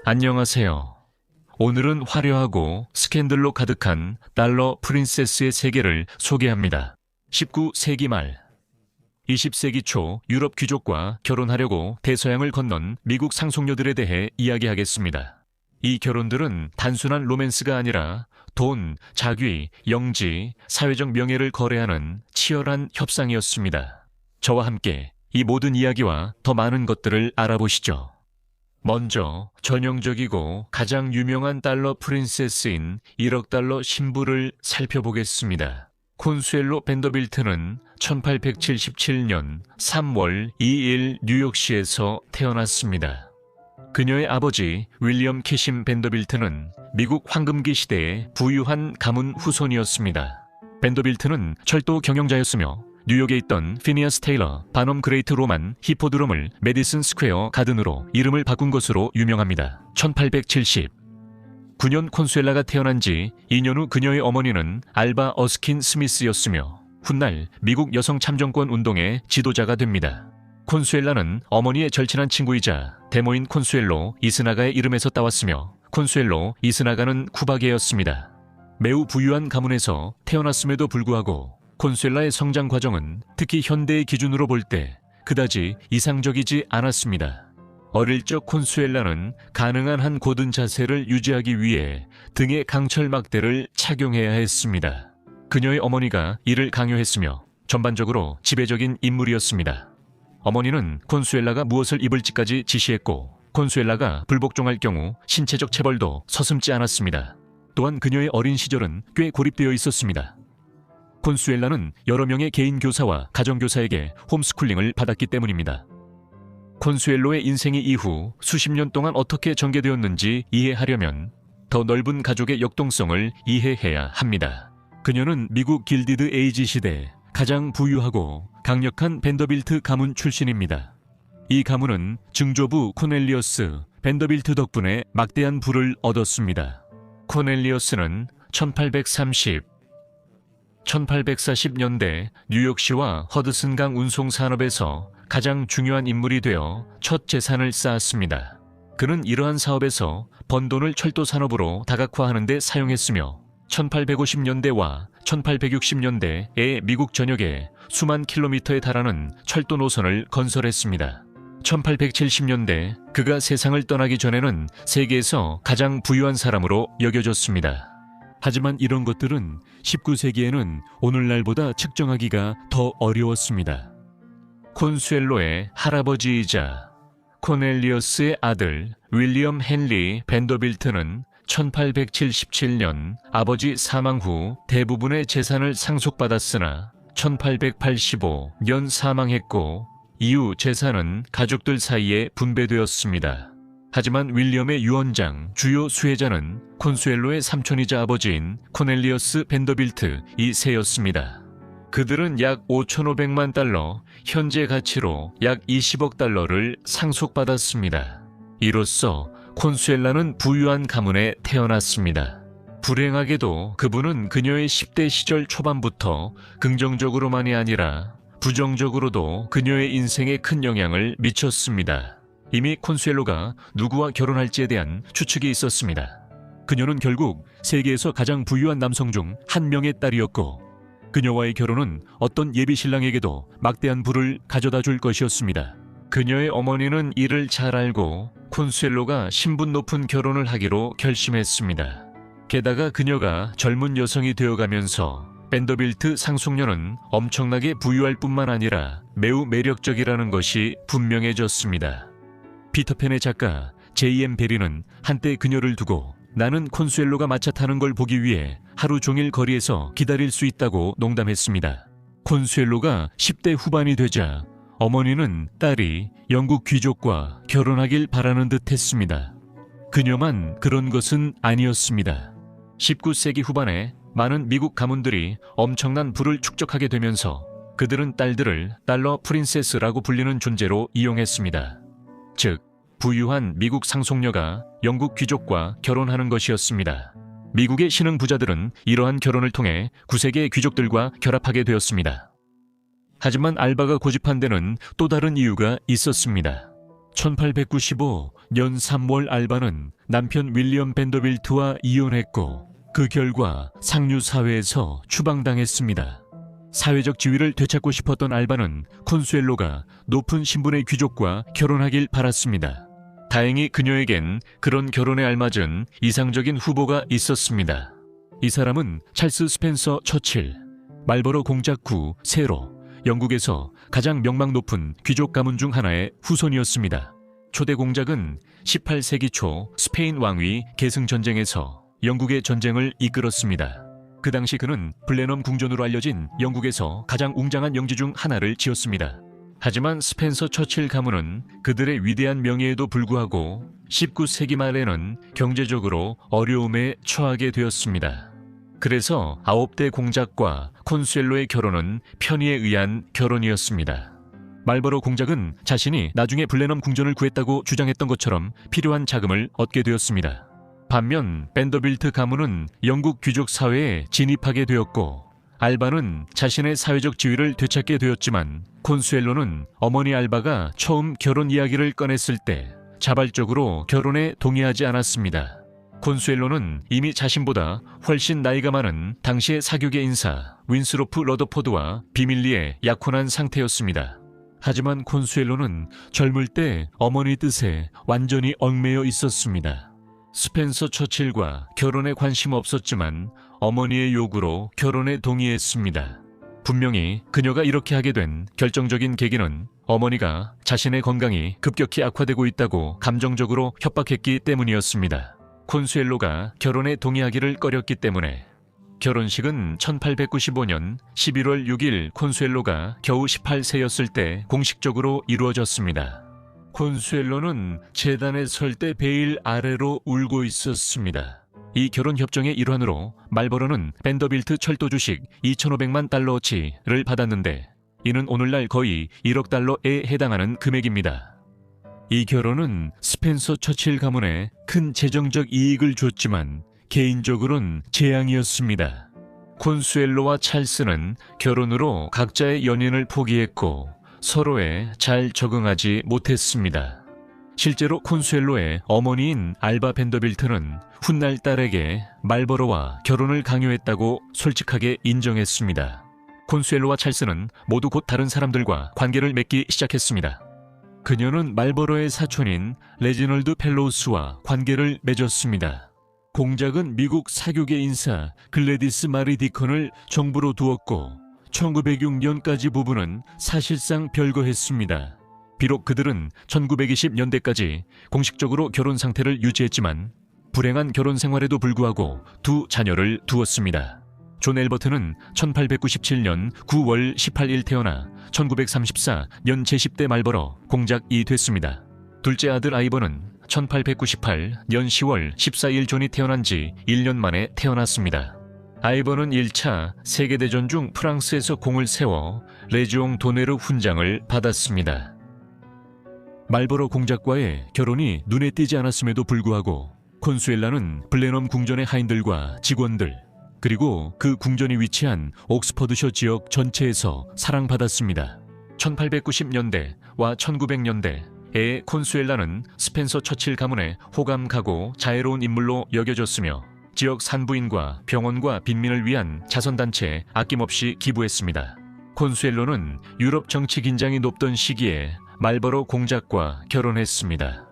안녕하세요. 오늘은 화려하고 스캔들로 가득한 달러 프린세스의 세계를 소개합니다. 19세기 말, 20세기 초 유럽 귀족과 결혼하려고 대서양을 건넌 미국 상속녀들에 대해 이야기하겠습니다. 이 결혼들은 단순한 로맨스가 아니라 돈, 자귀, 영지, 사회적 명예를 거래하는 치열한 협상이었습니다. 저와 함께 이 모든 이야기와 더 많은 것들을 알아보시죠. 먼저 전형적이고 가장 유명한 달러 프린세스인 1억 달러 신부를 살펴보겠습니다. 콘수엘로 벤더빌트는 1877년 3월 2일 뉴욕시에서 태어났습니다. 그녀의 아버지 윌리엄 캐심 벤더빌트는 미국 황금기 시대의 부유한 가문 후손이었습니다. 벤더빌트는 철도 경영자였으며 뉴욕에 있던 피니어스 테일러, 바넘 그레이트 로만 히포드롬을 메디슨 스퀘어 가든으로 이름을 바꾼 것으로 유명합니다. 1879년 콘수엘라가 태어난 지 2년 후 그녀의 어머니는 알바 어스킨 스미스였으며 훗날 미국 여성 참정권 운동의 지도자가 됩니다. 콘수엘라는 어머니의 절친한 친구이자 데모인 콘수엘로 이스나가의 이름에서 따왔으며 콘수엘로 이스나가는 쿠바계였습니다. 매우 부유한 가문에서 태어났음에도 불구하고 콘수엘라의 성장 과정은 특히 현대의 기준으로 볼 때 그다지 이상적이지 않았습니다. 어릴 적 콘수엘라는 가능한 한 고든 자세를 유지하기 위해 등에 강철 막대를 착용해야 했습니다. 그녀의 어머니가 이를 강요했으며 전반적으로 지배적인 인물이었습니다. 어머니는 콘수엘라가 무엇을 입을지까지 지시했고 콘수엘라가 불복종할 경우 신체적 체벌도 서슴지 않았습니다. 또한 그녀의 어린 시절은 꽤 고립되어 있었습니다. 콘수엘라는 여러 명의 개인 교사와 가정교사에게 홈스쿨링을 받았기 때문입니다. 콘수엘로의 인생이 이후 수십 년 동안 어떻게 전개되었는지 이해하려면 더 넓은 가족의 역동성을 이해해야 합니다. 그녀는 미국 길디드 에이지 시대 가장 부유하고 강력한 벤더빌트 가문 출신입니다. 이 가문은 증조부 코넬리어스 벤더빌트 덕분에 막대한 부를 얻었습니다. 코넬리어스는 1840년대 뉴욕시와 허드슨강 운송 산업에서 가장 중요한 인물이 되어 첫 재산을 쌓았습니다. 그는 이러한 사업에서 번 돈을 철도 산업으로 다각화하는 데 사용했으며 1850년대와 1860년대에 미국 전역에 수만 킬로미터에 달하는 철도 노선을 건설했습니다. 1870년대 그가 세상을 떠나기 전에는 세계에서 가장 부유한 사람으로 여겨졌습니다. 하지만 이런 것들은 19세기에는 오늘날보다 측정하기가 더 어려웠습니다. 콘수엘로의 할아버지이자 코넬리어스의 아들 윌리엄 헨리 벤더빌트는 1877년 아버지 사망 후 대부분의 재산을 상속받았으나 1885년 사망했고 이후 재산은 가족들 사이에 분배되었습니다. 하지만 윌리엄의 유언장 주요 수혜자는 콘수엘로의 삼촌이자 아버지인 코넬리어스 벤더빌트 2세였습니다. 그들은 약 5,500만 달러, 현재 가치로 약 20억 달러를 상속받았습니다. 이로써 콘수엘라는 부유한 가문에 태어났습니다. 불행하게도 그분은 그녀의 10대 시절 초반부터 긍정적으로만이 아니라 부정적으로도 그녀의 인생에 큰 영향을 미쳤습니다. 이미 콘수엘로가 누구와 결혼할지에 대한 추측이 있었습니다. 그녀는 결국 세계에서 가장 부유한 남성 중 한 명의 딸이었고 그녀와의 결혼은 어떤 예비신랑에게도 막대한 부를 가져다 줄 것이었습니다. 그녀의 어머니는 이를 잘 알고 콘수엘로가 신분 높은 결혼을 하기로 결심했습니다. 게다가 그녀가 젊은 여성이 되어가면서 벤더빌트 상속녀는 엄청나게 부유할 뿐만 아니라 매우 매력적이라는 것이 분명해졌습니다. 피터팬의 작가 J.M. 베리는 한때 그녀를 두고 나는 콘수엘로가 마차 타는 걸 보기 위해 하루 종일 거리에서 기다릴 수 있다고 농담했습니다. 콘수엘로가 10대 후반이 되자 어머니는 딸이 영국 귀족과 결혼하길 바라는 듯 했습니다. 그녀만 그런 것은 아니었습니다. 19세기 후반에 많은 미국 가문들이 엄청난 부를 축적하게 되면서 그들은 딸들을 달러 프린세스라고 불리는 존재로 이용했습니다. 즉, 부유한 미국 상속녀가 영국 귀족과 결혼하는 것이었습니다. 미국의 신흥 부자들은 이러한 결혼을 통해 구세계 귀족들과 결합하게 되었습니다. 하지만 알바가 고집한 데는 또 다른 이유가 있었습니다. 1895 년 3월 알바는 남편 윌리엄 밴더빌트와 이혼했고 그 결과 상류 사회에서 추방당했습니다. 사회적 지위를 되찾고 싶었던 알바는 콘수엘로가 높은 신분의 귀족과 결혼하길 바랐습니다. 다행히 그녀에겐 그런 결혼에 알맞은 이상적인 후보가 있었습니다. 이 사람은 찰스 스펜서 처칠, 말버러 공작구 세로, 영국에서 가장 명망 높은 귀족 가문 중 하나의 후손이었습니다. 초대 공작은 18세기 초 스페인 왕위 계승 전쟁에서 영국의 전쟁을 이끌었습니다. 그 당시 그는 블레넘 궁전으로 알려진 영국에서 가장 웅장한 영지 중 하나를 지었습니다. 하지만 스펜서 처칠 가문은 그들의 위대한 명예에도 불구하고 19세기 말에는 경제적으로 어려움에 처하게 되었습니다. 그래서 9대 공작과 콘수엘로의 결혼은 편의에 의한 결혼이었습니다. 말버러 공작은 자신이 나중에 블레넘 궁전을 구했다고 주장했던 것처럼 필요한 자금을 얻게 되었습니다. 반면 밴더빌트 가문은 영국 귀족 사회에 진입하게 되었고 알바는 자신의 사회적 지위를 되찾게 되었지만 콘수엘로는 어머니 알바가 처음 결혼 이야기를 꺼냈을 때 자발적으로 결혼에 동의하지 않았습니다. 콘수엘로는 이미 자신보다 훨씬 나이가 많은 당시의 사교계 인사 윈스로프 러더포드와 비밀리에 약혼한 상태였습니다. 하지만 콘수엘로는 젊을 때 어머니 뜻에 완전히 얽매여 있었습니다. 스펜서 처칠과 결혼에 관심 없었지만 어머니의 요구로 결혼에 동의했습니다. 분명히 그녀가 이렇게 하게 된 결정적인 계기는 어머니가 자신의 건강이 급격히 악화되고 있다고 감정적으로 협박했기 때문이었습니다. 콘수엘로가 결혼에 동의하기를 꺼렸기 때문에 결혼식은 1895년 11월 6일 콘수엘로가 겨우 18세였을 때 공식적으로 이루어졌습니다. 콘수엘로는 재단에 설 때 베일 아래로 울고 있었습니다. 이 결혼 협정의 일환으로 말버러는 밴더빌트 철도 주식 2,500만 달러어치를 받았는데 이는 오늘날 거의 1억 달러에 해당하는 금액입니다. 이 결혼은 스펜서 처칠 가문에 큰 재정적 이익을 줬지만 개인적으로는 재앙이었습니다. 콘수엘로와 찰스는 결혼으로 각자의 연인을 포기했고 서로에 잘 적응하지 못했습니다. 실제로 콘수엘로의 어머니인 알바 밴더빌트는 훗날 딸에게 말버러와 결혼을 강요했다고 솔직하게 인정했습니다. 콘수엘로와 찰스는 모두 곧 다른 사람들과 관계를 맺기 시작했습니다. 그녀는 말버러의 사촌인 레지널드 펠로우스와 관계를 맺었습니다. 공작은 미국 사교계 인사 글래디스 마리 디컨을 정부로 두었고 1906년까지 부부는 사실상 별거했습니다. 비록 그들은 1920년대까지 공식적으로 결혼 상태를 유지했지만 불행한 결혼 생활에도 불구하고 두 자녀를 두었습니다. 존 엘버트는 1897년 9월 18일 태어나 1934년 제10대 말버러 공작이 됐습니다. 둘째 아들 아이번은 1898년 10월 14일 존이 태어난 지 1년 만에 태어났습니다. 아이번은 1차 세계대전 중 프랑스에서 공을 세워 레지옹 도네르 훈장을 받았습니다. 말버러 공작과의 결혼이 눈에 띄지 않았음에도 불구하고 콘수엘라는 블레넘 궁전의 하인들과 직원들 그리고 그 궁전이 위치한 옥스퍼드셔 지역 전체에서 사랑받았습니다. 1890년대와 1900년대에 콘수엘라는 스펜서 처칠 가문의 호감가고 자애로운 인물로 여겨졌으며 지역 산부인과 병원과 빈민을 위한 자선단체에 아낌없이 기부했습니다. 콘수엘로는 유럽 정치 긴장이 높던 시기에 말버러 공작과 결혼했습니다.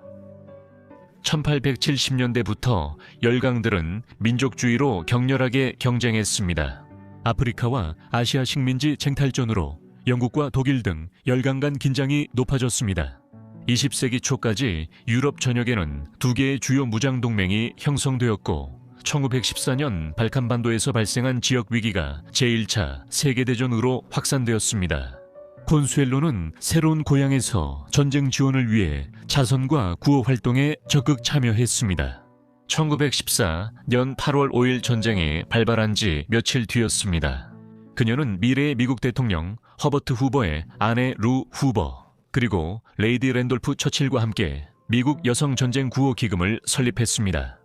1870년대부터 열강들은 민족주의로 격렬하게 경쟁했습니다. 아프리카와 아시아 식민지 쟁탈전으로 영국과 독일 등 열강 간 긴장이 높아졌습니다. 20세기 초까지 유럽 전역에는 두 개의 주요 무장 동맹이 형성되었고 1914년 발칸반도에서 발생한 지역 위기가 제1차 세계대전으로 확산되었습니다. 콘수엘로는 새로운 고향에서 전쟁 지원을 위해 자선과 구호 활동에 적극 참여했습니다. 1914년 8월 5일 전쟁이 발발한 지 며칠 뒤였습니다. 그녀는 미래의 미국 대통령 허버트 후버의 아내 루 후버 그리고 레이디 랜돌프 처칠과 함께 미국 여성 전쟁 구호 기금을 설립했습니다.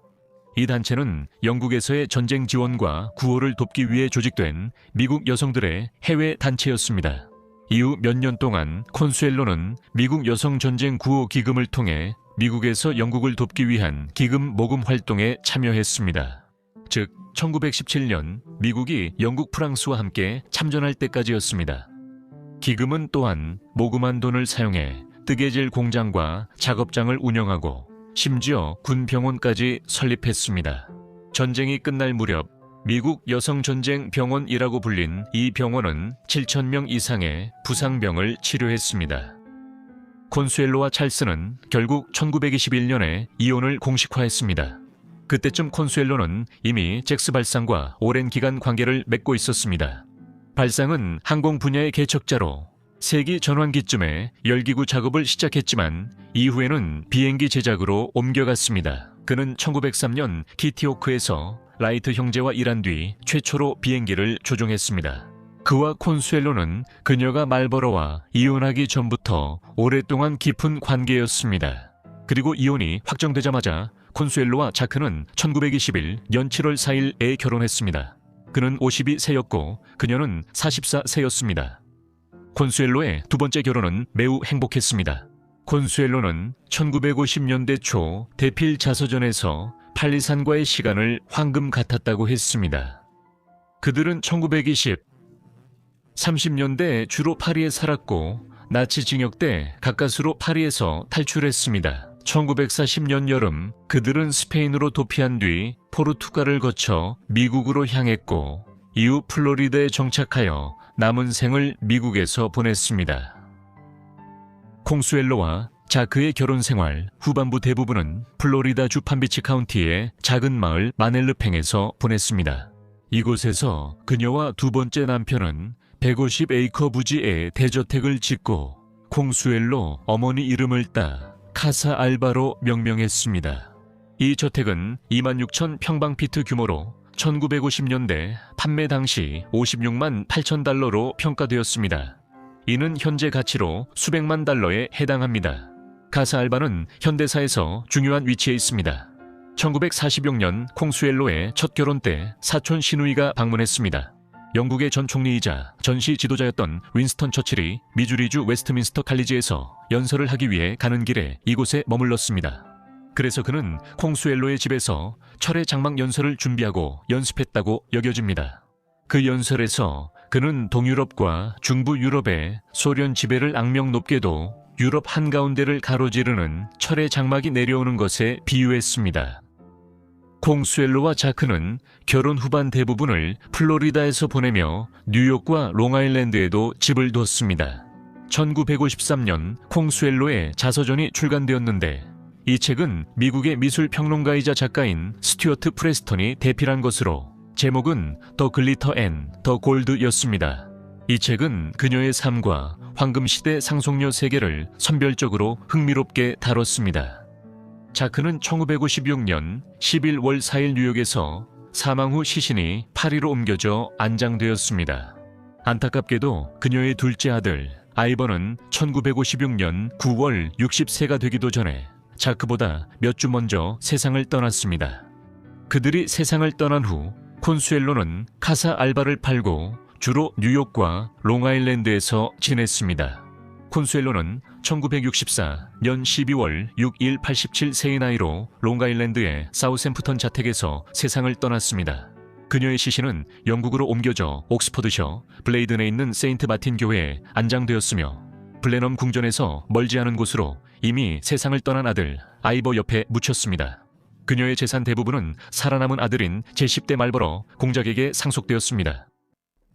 이 단체는 영국에서의 전쟁 지원과 구호를 돕기 위해 조직된 미국 여성들의 해외 단체였습니다. 이후 몇 년 동안 콘수엘로는 미국 여성 전쟁 구호 기금을 통해 미국에서 영국을 돕기 위한 기금 모금 활동에 참여했습니다. 즉 1917년 미국이 영국 프랑스와 함께 참전할 때까지였습니다. 기금은 또한 모금한 돈을 사용해 뜨개질 공장과 작업장을 운영하고 심지어 군병원까지 설립했습니다. 전쟁이 끝날 무렵 미국 여성전쟁 병원이라고 불린 이 병원은 7,000명 이상의 부상병을 치료했습니다. 콘수엘로와 찰스는 결국 1921년에 이혼을 공식화했습니다. 그때쯤 콘수엘로는 이미 잭스 발상과 오랜 기간 관계를 맺고 있었습니다. 발상은 항공 분야의 개척자로 세기 전환기쯤에 열기구 작업을 시작했지만 이후에는 비행기 제작으로 옮겨갔습니다. 그는 1903년 키티호크에서 라이트 형제와 일한 뒤 최초로 비행기를 조종했습니다. 그와 콘수엘로는 그녀가 말버러와 이혼하기 전부터 오랫동안 깊은 관계였습니다. 그리고 이혼이 확정되자마자 콘수엘로와 자크는 1921년 7월 4일에 결혼했습니다. 그는 52세였고 그녀는 44세였습니다. 콘수엘로의 두 번째 결혼은 매우 행복했습니다. 콘수엘로는 1950년대 초 대필 자서전에서 팔리산과의 시간을 황금 같았다고 했습니다. 그들은 30년대 주로 파리에 살았고 나치 징역 때 가까스로 파리에서 탈출했습니다. 1940년 여름 그들은 스페인으로 도피한 뒤 포르투갈을 거쳐 미국으로 향했고 이후 플로리다에 정착하여 남은 생을 미국에서 보냈습니다. 콩수엘로와 자크의 결혼 생활 후반부 대부분은 플로리다 주 판비치 카운티의 작은 마을 마넬르팽에서 보냈습니다. 이곳에서 그녀와 두 번째 남편은 150에이커 부지에 대저택을 짓고 콩수엘로 어머니 이름을 따 카사 알바로 명명했습니다. 이 저택은 26,000 평방피트 규모로 1950년대 판매 당시 56만 8천 달러로 평가되었습니다. 이는 현재 가치로 수백만 달러에 해당합니다. 카사 알바는 현대사에서 중요한 위치에 있습니다. 1946년 콩수엘로의 첫 결혼 때 사촌 시누이가 방문했습니다. 영국의 전 총리이자 전시 지도자였던 윈스턴 처칠이 미주리주 웨스트민스터 칼리지에서 연설을 하기 위해 가는 길에 이곳에 머물렀습니다. 그래서 그는 콩수엘로의 집에서 철의 장막 연설을 준비하고 연습했다고 여겨집니다. 그 연설에서 그는 동유럽과 중부 유럽의 소련 지배를 악명 높게도 유럽 한가운데를 가로지르는 철의 장막이 내려오는 것에 비유했습니다. 콩수엘로와 자크는 결혼 후반 대부분을 플로리다에서 보내며 뉴욕과 롱아일랜드에도 집을 뒀습니다. 1953년 콩수엘로의 자서전이 출간되었는데 이 책은 미국의 미술평론가이자 작가인 스튜어트 프레스턴이 대필한 것으로 제목은 더 글리터 앤 더 골드였습니다. 이 책은 그녀의 삶과 황금시대 상속녀 세계를 선별적으로 흥미롭게 다뤘습니다. 자크는 1956년 11월 4일 뉴욕에서 사망 후 시신이 파리로 옮겨져 안장되었습니다. 안타깝게도 그녀의 둘째 아들 아이번은 1956년 9월 60세가 되기도 전에 자크보다 몇 주 먼저 세상을 떠났습니다. 그들이 세상을 떠난 후 콘수엘로는 카사 알바를 팔고 주로 뉴욕과 롱아일랜드에서 지냈습니다. 콘수엘로는 1964년 12월 6일 87세의 나이로 롱아일랜드의 사우샘프턴 자택에서 세상을 떠났습니다. 그녀의 시신은 영국으로 옮겨져 옥스퍼드셔 블레이든에 있는 세인트 마틴 교회에 안장되었으며 블레넘 궁전에서 멀지 않은 곳으로 이미 세상을 떠난 아들 아이버 옆에 묻혔습니다. 그녀의 재산 대부분은 살아남은 아들인 제10대 말버러 공작에게 상속되었습니다.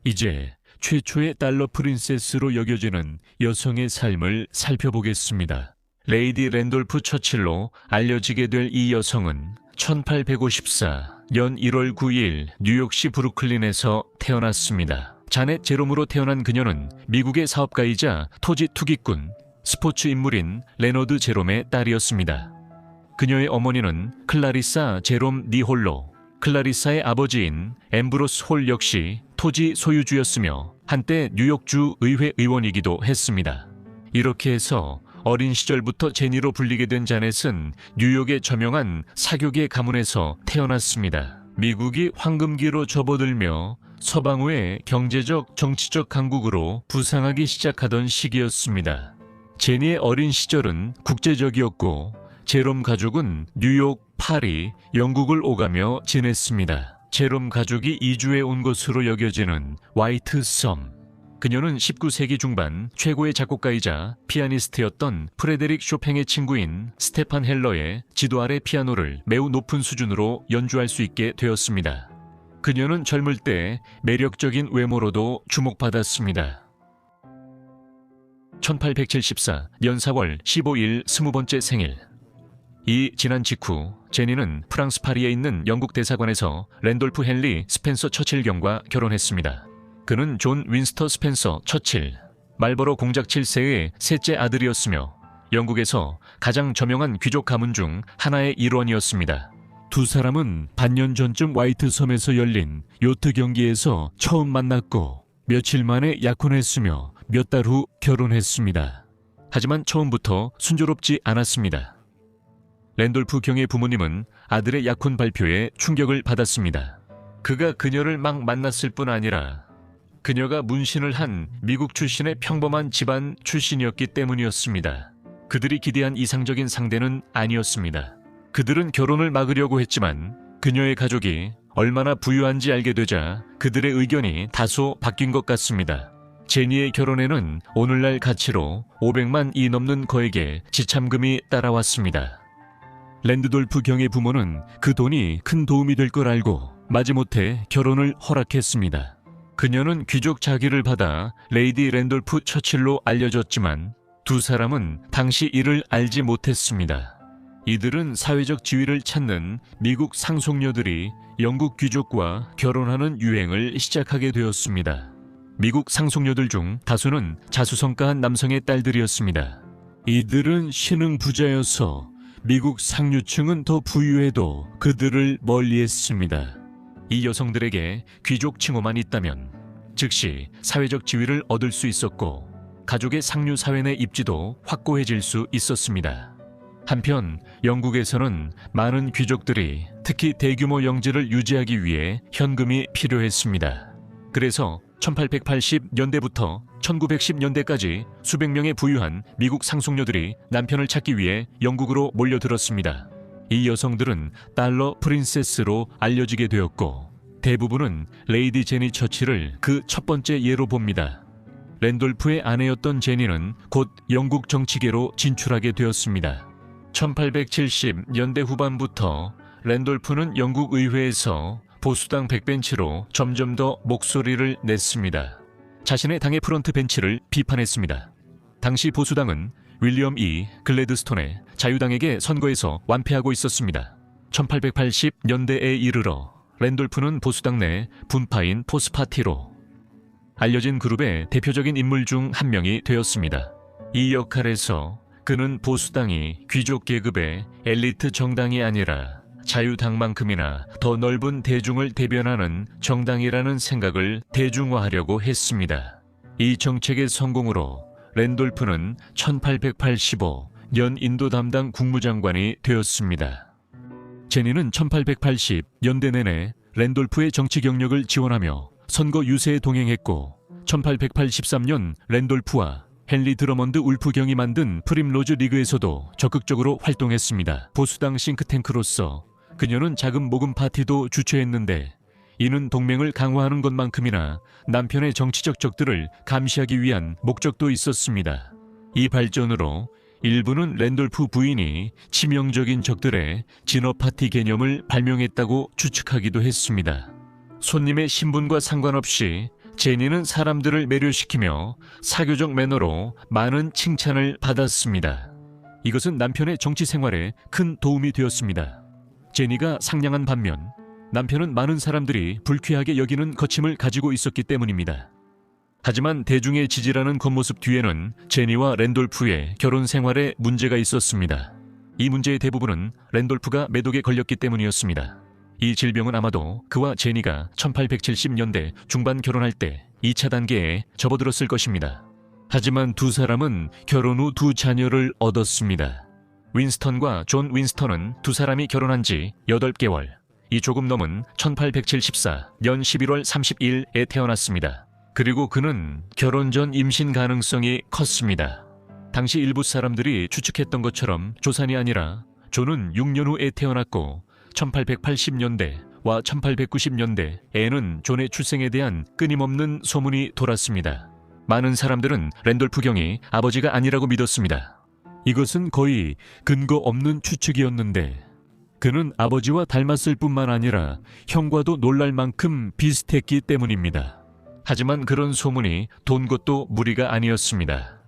이제 최초의 달러 프린세스로 여겨지는 여성의 삶을 살펴보겠습니다. 레이디 랜돌프 처칠로 알려지게 될 이 여성은 1854년 1월 9일 뉴욕시 브루클린에서 태어났습니다. 자넷 제롬으로 태어난 그녀는 미국의 사업가이자 토지 투기꾼, 스포츠 인물인 레너드 제롬의 딸이었습니다. 그녀의 어머니는 클라리사 제롬 니홀로, 클라리사의 아버지인 앰브로스 홀 역시 토지 소유주였으며 한때 뉴욕주 의회 의원이기도 했습니다. 이렇게 해서 어린 시절부터 제니로 불리게 된 자넷은 뉴욕의 저명한 사교계 가문에서 태어났습니다. 미국이 황금기로 접어들며 서방후의 경제적, 정치적 강국으로 부상하기 시작하던 시기였습니다. 제니의 어린 시절은 국제적이었고 제롬 가족은 뉴욕, 파리, 영국을 오가며 지냈습니다. 제롬 가족이 이주해 온 것으로 여겨지는 화이트 섬. 그녀는 19세기 중반 최고의 작곡가이자 피아니스트였던 프레데릭 쇼팽의 친구인 스테판 헬러의 지도 아래 피아노를 매우 높은 수준으로 연주할 수 있게 되었습니다. 그녀는 젊을 때 매력적인 외모로도 주목받았습니다. 1874년 4월 15일 20번째 생일. 이 지난 직후 제니는 프랑스 파리에 있는 영국 대사관에서 랜돌프 헨리 스펜서 처칠 경과 결혼했습니다. 그는 존 윈스터 스펜서 처칠, 말버러 공작 7세의 셋째 아들이었으며 영국에서 가장 저명한 귀족 가문 중 하나의 일원이었습니다. 두 사람은 반년 전쯤 화이트 섬에서 열린 요트 경기에서 처음 만났고 며칠 만에 약혼했으며 몇 달 후 결혼했습니다. 하지만 처음부터 순조롭지 않았습니다. 랜돌프 경의 부모님은 아들의 약혼 발표에 충격을 받았습니다. 그가 그녀를 막 만났을 뿐 아니라 그녀가 문신을 한 미국 출신의 평범한 집안 출신이었기 때문이었습니다. 그들이 기대한 이상적인 상대는 아니었습니다. 그들은 결혼을 막으려고 했지만 그녀의 가족이 얼마나 부유한지 알게 되자 그들의 의견이 다소 바뀐 것 같습니다. 제니의 결혼에는 오늘날 가치로 500만이 넘는 거액의 지참금이 따라왔습니다. 랜드돌프 경의 부모는 그 돈이 큰 도움이 될 걸 알고 마지못해 결혼을 허락했습니다. 그녀는 귀족 자기를 받아 레이디 랜돌프 처칠로 알려졌지만 두 사람은 당시 이를 알지 못했습니다. 이들은 사회적 지위를 찾는 미국 상속녀들이 영국 귀족과 결혼하는 유행을 시작하게 되었습니다. 미국 상속녀들 중 다수는 자수성가한 남성의 딸들이었습니다. 이들은 신흥 부자여서 미국 상류층은 더 부유해도 그들을 멀리했습니다. 이 여성들에게 귀족 칭호만 있다면 즉시 사회적 지위를 얻을 수 있었고 가족의 상류 사회 내 입지도 확고해질 수 있었습니다. 한편 영국에서는 많은 귀족들이 특히 대규모 영지를 유지하기 위해 현금이 필요했습니다. 그래서 1880년대부터 1910년대까지 수백 명의 부유한 미국 상속녀들이 남편을 찾기 위해 영국으로 몰려들었습니다. 이 여성들은 달러 프린세스로 알려지게 되었고 대부분은 레이디 제니 처칠을 그 첫 번째 예로 봅니다. 랜돌프의 아내였던 제니는 곧 영국 정치계로 진출하게 되었습니다. 1870년대 후반부터 랜돌프는 영국 의회에서 보수당 백벤치로 점점 더 목소리를 냈습니다. 자신의 당의 프런트 벤치를 비판했습니다. 당시 보수당은 윌리엄 E. 글래드스톤의 자유당에게 선거에서 완패하고 있었습니다. 1880년대에 이르러 랜돌프는 보수당 내 분파인 포스파티로 알려진 그룹의 대표적인 인물 중 한 명이 되었습니다. 이 역할에서 그는 보수당이 귀족 계급의 엘리트 정당이 아니라 자유당만큼이나 더 넓은 대중을 대변하는 정당이라는 생각을 대중화하려고 했습니다. 이 정책의 성공으로 랜돌프는 1885년 인도 담당 국무장관이 되었습니다. 제니는 1880년대 내내 랜돌프의 정치 경력을 지원하며 선거 유세에 동행했고 1883년 랜돌프와 헨리 드러먼드 울프 경이 만든 프림로즈 리그에서도 적극적으로 활동했습니다. 보수당 싱크탱크로서 그녀는 작은 모금 파티도 주최했는데 이는 동맹을 강화하는 것만큼이나 남편의 정치적 적들을 감시하기 위한 목적도 있었습니다. 이 발전으로 일부는 랜돌프 부인이 치명적인 적들의 진화 파티 개념을 발명했다고 추측하기도 했습니다. 손님의 신분과 상관없이 제니는 사람들을 매료시키며 사교적 매너로 많은 칭찬을 받았습니다. 이것은 남편의 정치 생활에 큰 도움이 되었습니다. 제니가 상냥한 반면 남편은 많은 사람들이 불쾌하게 여기는 거침을 가지고 있었기 때문입니다. 하지만 대중의 지지라는 겉모습 뒤에는 제니와 랜돌프의 결혼 생활에 문제가 있었습니다. 이 문제의 대부분은 랜돌프가 매독에 걸렸기 때문이었습니다. 이 질병은 아마도 그와 제니가 1870년대 중반 결혼할 때 2차 단계에 접어들었을 것입니다. 하지만 두 사람은 결혼 후 두 자녀를 얻었습니다. 윈스턴과 존 윈스턴은 두 사람이 결혼한 지 8개월, 이 조금 넘은 1874년 11월 30일에 태어났습니다. 그리고 그는 결혼 전 임신 가능성이 컸습니다. 당시 일부 사람들이 추측했던 것처럼 조산이 아니라 존은 6년 후에 태어났고 1880년대와 1890년대 애는 존의 출생에 대한 끊임없는 소문이 돌았습니다. 많은 사람들은 랜돌프 경이 아버지가 아니라고 믿었습니다. 이것은 거의 근거 없는 추측이었는데 그는 아버지와 닮았을 뿐만 아니라 형과도 놀랄 만큼 비슷했기 때문입니다. 하지만 그런 소문이 돈 것도 무리가 아니었습니다.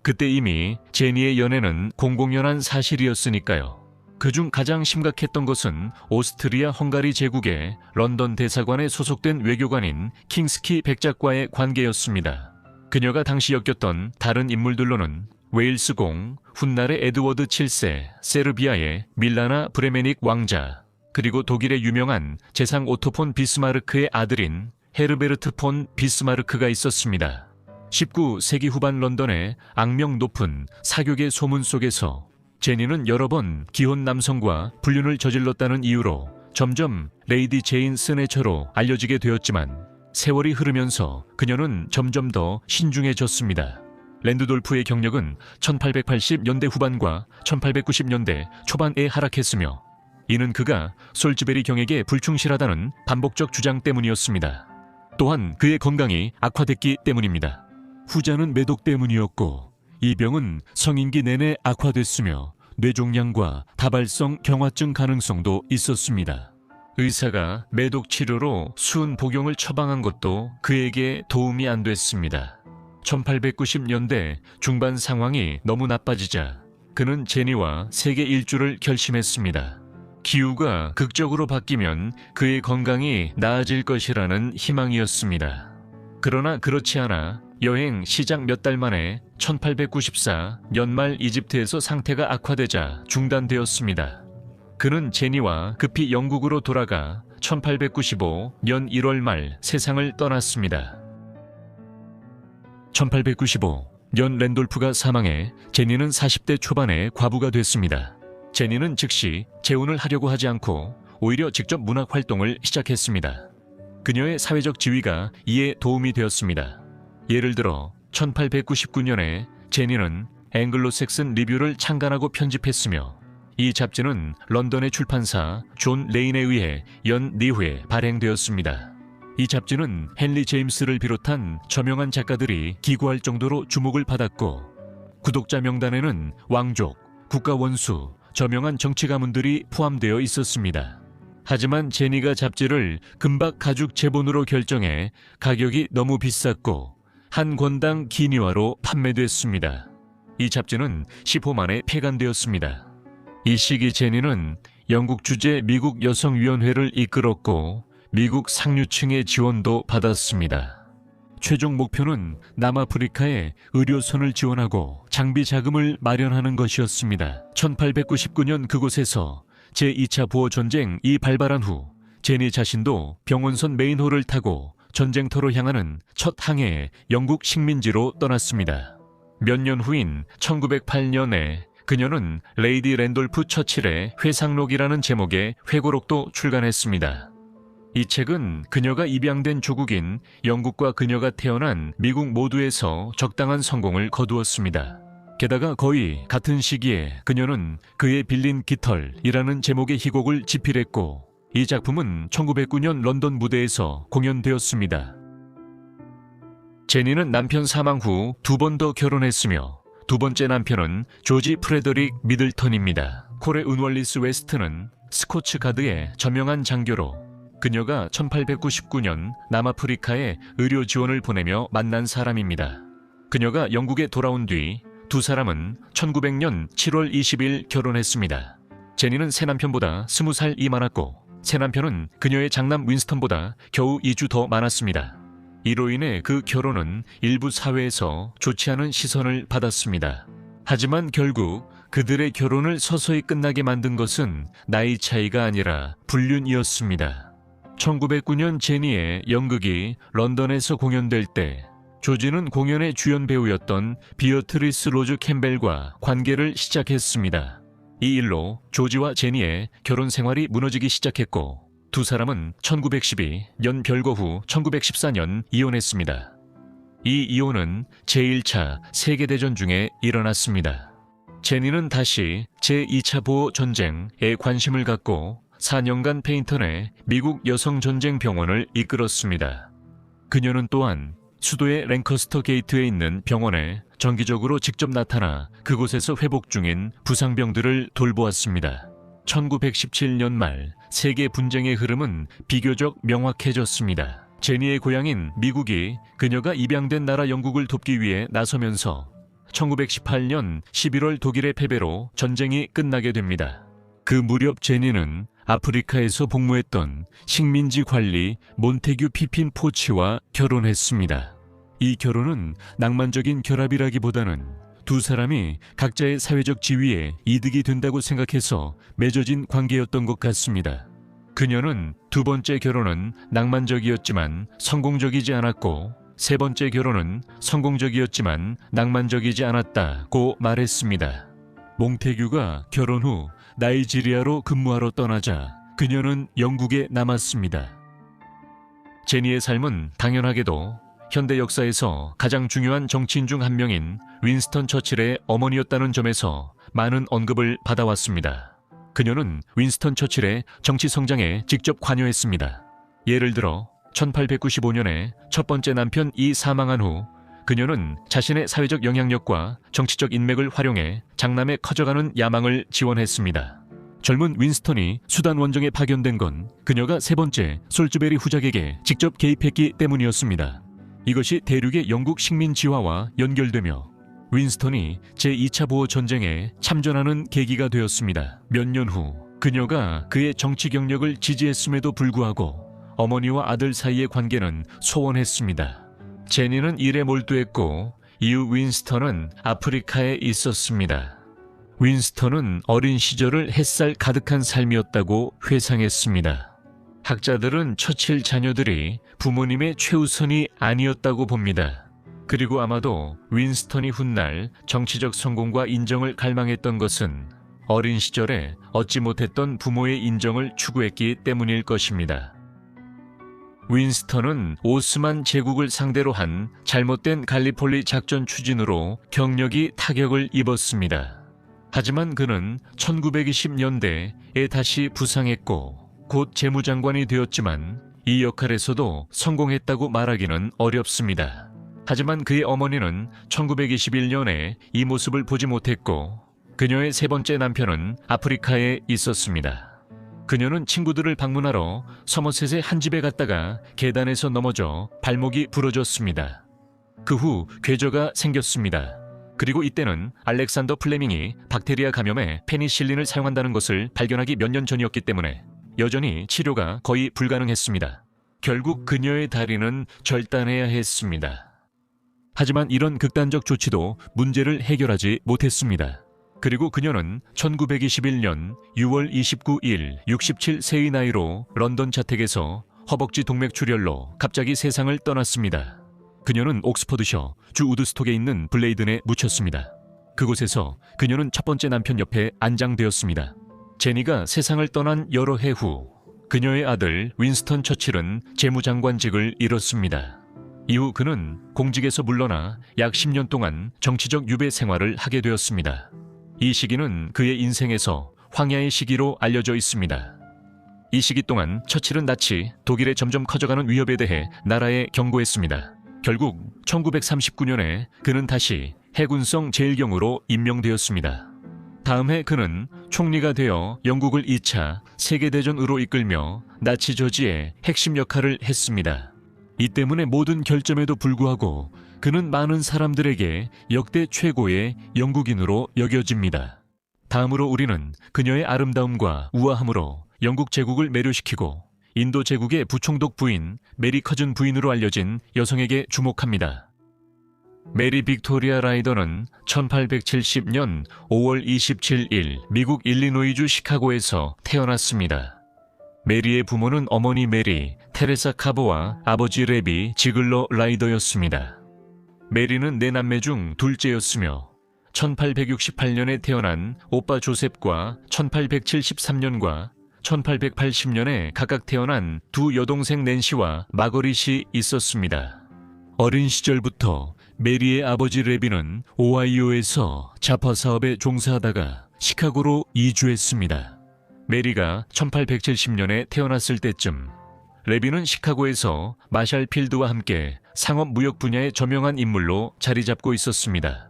그때 이미 제니의 연애는 공공연한 사실이었으니까요. 그중 가장 심각했던 것은 오스트리아 헝가리 제국의 런던 대사관에 소속된 외교관인 킹스키 백작과의 관계였습니다. 그녀가 당시 엮였던 다른 인물들로는 웨일스 공, 훗날의 에드워드 7세, 세르비아의 밀라나 브레메닉 왕자, 그리고 독일의 유명한 재상 오토 폰 비스마르크의 아들인 헤르베르트 폰 비스마르크가 있었습니다. 19세기 후반 런던의 악명 높은 사교계 소문 속에서 제니는 여러 번 기혼 남성과 불륜을 저질렀다는 이유로 점점 레이디 제인 스네처로 알려지게 되었지만 세월이 흐르면서 그녀는 점점 더 신중해졌습니다. 랜드돌프의 경력은 1880년대 후반과 1890년대 초반에 하락했으며 이는 그가 솔즈베리 경에게 불충실하다는 반복적 주장 때문이었습니다. 또한 그의 건강이 악화됐기 때문입니다. 후자는 매독 때문이었고 이 병은 성인기 내내 악화됐으며 뇌종양과 다발성 경화증 가능성도 있었습니다. 의사가 매독 치료로 수은 복용을 처방한 것도 그에게 도움이 안 됐습니다. 1890년대 중반 상황이 너무 나빠지자 그는 제니와 세계 일주를 결심했습니다. 기후가 극적으로 바뀌면 그의 건강이 나아질 것이라는 희망이었습니다. 그러나 그렇지 않아 여행 시작 몇 달 만에 1894 연말 이집트에서 상태가 악화되자 중단되었습니다. 그는 제니와 급히 영국으로 돌아가 1895년 1월 말 세상을 떠났습니다. 1895년 랜돌프가 사망해 제니는 40대 초반에 과부가 됐습니다. 제니는 즉시 재혼을 하려고 하지 않고 오히려 직접 문학 활동을 시작했습니다. 그녀의 사회적 지위가 이에 도움이 되었습니다. 예를 들어 1899년에 제니는 앵글로색슨 리뷰를 창간하고 편집했으며 이 잡지는 런던의 출판사 존 레인에 의해 연 4회 발행되었습니다. 이 잡지는 헨리 제임스를 비롯한 저명한 작가들이 기고할 정도로 주목을 받았고 구독자 명단에는 왕족, 국가원수, 저명한 정치 가문들이 포함되어 있었습니다. 하지만 제니가 잡지를 금박 가죽 제본으로 결정해 가격이 너무 비쌌고 한 권당 기니화로 판매됐습니다. 이 잡지는 10호 만에 폐간되었습니다. 이 시기 제니는 영국 주재 미국 여성위원회를 이끌었고 미국 상류층의 지원도 받았습니다. 최종 목표는 남아프리카에 의료선을 지원하고 장비 자금을 마련하는 것이었습니다. 1899년 그곳에서 제2차 부어전쟁이 발발한 후 제니 자신도 병원선 메인호를 타고 전쟁터로 향하는 첫 항해에 영국 식민지로 떠났습니다. 몇 년 후인 1908년에 그녀는 레이디 랜돌프 처칠의 회상록이라는 제목의 회고록도 출간했습니다. 이 책은 그녀가 입양된 조국인 영국과 그녀가 태어난 미국 모두에서 적당한 성공을 거두었습니다. 게다가 거의 같은 시기에 그녀는 그의 빌린 깃털이라는 제목의 희곡을 집필했고 이 작품은 1909년 런던 무대에서 공연되었습니다. 제니는 남편 사망 후 2번 더 결혼했으며 두 번째 남편은 조지 프레더릭 미들턴입니다. 코레 은월리스 웨스트는 스코츠 가드의 저명한 장교로 그녀가 1899년 남아프리카에 의료 지원을 보내며 만난 사람입니다. 그녀가 영국에 돌아온 뒤 두 사람은 1900년 7월 20일 결혼했습니다. 제니는 새 남편보다 20살이 많았고 새 남편은 그녀의 장남 윈스턴보다 겨우 2주 더 많았습니다. 이로 인해 그 결혼은 일부 사회에서 좋지 않은 시선을 받았습니다. 하지만 결국 그들의 결혼을 서서히 끝나게 만든 것은 나이 차이가 아니라 불륜이었습니다. 1909년 제니의 연극이 런던에서 공연될 때 조지는 공연의 주연 배우였던 비어트리스 로즈 캠벨과 관계를 시작했습니다. 이 일로 조지와 제니의 결혼 생활이 무너지기 시작했고 두 사람은 1912년 별거 후 1914년 이혼했습니다. 이 이혼은 제1차 세계대전 중에 일어났습니다. 제니는 다시 제2차 보호 전쟁에 관심을 갖고 4년간 페인턴의 미국 여성전쟁병원을 이끌었습니다. 그녀는 또한 수도의 랭커스터 게이트에 있는 병원에 정기적으로 직접 나타나 그곳에서 회복 중인 부상병들을 돌보았습니다. 1917년 말 세계 분쟁의 흐름은 비교적 명확해졌습니다. 제니의 고향인 미국이 그녀가 입양된 나라 영국을 돕기 위해 나서면서 1918년 11월 독일의 패배로 전쟁이 끝나게 됩니다. 그 무렵 제니는 아프리카에서 복무했던 식민지 관리 몬테규 피핀 포치와 결혼했습니다. 이 결혼은 낭만적인 결합이라기보다는 두 사람이 각자의 사회적 지위에 이득이 된다고 생각해서 맺어진 관계였던 것 같습니다. 그녀는 두 번째 결혼은 낭만적이었지만 성공적이지 않았고 세 번째 결혼은 성공적이었지만 낭만적이지 않았다고 말했습니다. 몽테규가 결혼 후 나이지리아로 근무하러 떠나자 그녀는 영국에 남았습니다. 제니의 삶은 당연하게도 현대 역사에서 가장 중요한 정치인 중 한 명인 윈스턴 처칠의 어머니였다는 점에서 많은 언급을 받아왔습니다. 그녀는 윈스턴 처칠의 정치 성장에 직접 관여했습니다. 예를 들어 1895년에 첫 번째 남편 이 사망한 후 그녀는 자신의 사회적 영향력과 정치적 인맥을 활용해 장남의 커져가는 야망을 지원했습니다. 젊은 윈스턴이 수단 원정에 파견된 건 그녀가 세 번째 솔즈베리 후작에게 직접 개입했기 때문이었습니다. 이것이 대륙의 영국 식민지화와 연결되며 윈스턴이 제2차 보호 전쟁에 참전하는 계기가 되었습니다. 몇 년 후 그녀가 그의 정치 경력을 지지했음에도 불구하고 어머니와 아들 사이의 관계는 소원했습니다. 제니는 일에 몰두했고 이후 윈스턴은 아프리카에 있었습니다. 윈스턴은 어린 시절을 햇살 가득한 삶이었다고 회상했습니다. 학자들은 처칠 자녀들이 부모님의 최우선이 아니었다고 봅니다. 그리고 아마도 윈스턴이 훗날 정치적 성공과 인정을 갈망했던 것은 어린 시절에 얻지 못했던 부모의 인정을 추구했기 때문일 것입니다. 윈스턴은 오스만 제국을 상대로 한 잘못된 갈리폴리 작전 추진으로 경력이 타격을 입었습니다. 하지만 그는 1920년대에 다시 부상했고 곧 재무장관이 되었지만 이 역할에서도 성공했다고 말하기는 어렵습니다. 하지만 그의 어머니는 1921년에 이 모습을 보지 못했고 그녀의 세 번째 남편은 아프리카에 있었습니다. 그녀는 친구들을 방문하러 서머셋의 한 집에 갔다가 계단에서 넘어져 발목이 부러졌습니다. 그 후 궤저가 생겼습니다. 그리고 이때는 알렉산더 플레밍이 박테리아 감염에 페니실린을 사용한다는 것을 발견하기 몇 년 전이었기 때문에 여전히 치료가 거의 불가능했습니다. 결국 그녀의 다리는 절단해야 했습니다. 하지만 이런 극단적 조치도 문제를 해결하지 못했습니다. 그리고 그녀는 1921년 6월 29일 67세의 나이로 런던 자택에서 허벅지 동맥출혈로 갑자기 세상을 떠났습니다. 그녀는 옥스퍼드셔 주 우드스톡에 있는 블레이든에 묻혔습니다. 그곳에서 그녀는 첫 번째 남편 옆에 안장되었습니다. 제니가 세상을 떠난 여러 해 후 그녀의 아들 윈스턴 처칠은 재무장관직을 잃었습니다. 이후 그는 공직에서 물러나 약 10년 동안 정치적 유배 생활을 하게 되었습니다. 이 시기는 그의 인생에서 황야의 시기로 알려져 있습니다. 이 시기 동안 처칠은 나치, 독일의 점점 커져가는 위협에 대해 나라에 경고했습니다. 결국 1939년에 그는 다시 해군성 제1경으로 임명되었습니다. 다음 해 그는 총리가 되어 영국을 2차 세계대전으로 이끌며 나치 저지의 핵심 역할을 했습니다. 이 때문에 모든 결점에도 불구하고 그는 많은 사람들에게 역대 최고의 영국인으로 여겨집니다. 다음으로 우리는 그녀의 아름다움과 우아함으로 영국 제국을 매료시키고 인도 제국의 부총독 부인 메리 커즌 부인으로 알려진 여성에게 주목합니다. 메리 빅토리아 라이더는 1870년 5월 27일 미국 일리노이주 시카고에서 태어났습니다. 메리의 부모는 어머니 메리, 테레사 카보와 아버지 레비 지글러 라이더였습니다. 메리는 네 남매 중 둘째였으며 1868년에 태어난 오빠 조셉과 1873년과 1880년에 각각 태어난 두 여동생 낸시와 마거릿이 있었습니다. 어린 시절부터 메리의 아버지 레비는 오하이오에서 자파 사업에 종사하다가 시카고로 이주했습니다. 메리가 1870년에 태어났을 때쯤 레비는 시카고에서 마샬 필드와 함께 상업 무역 분야의 저명한 인물로 자리 잡고 있었습니다.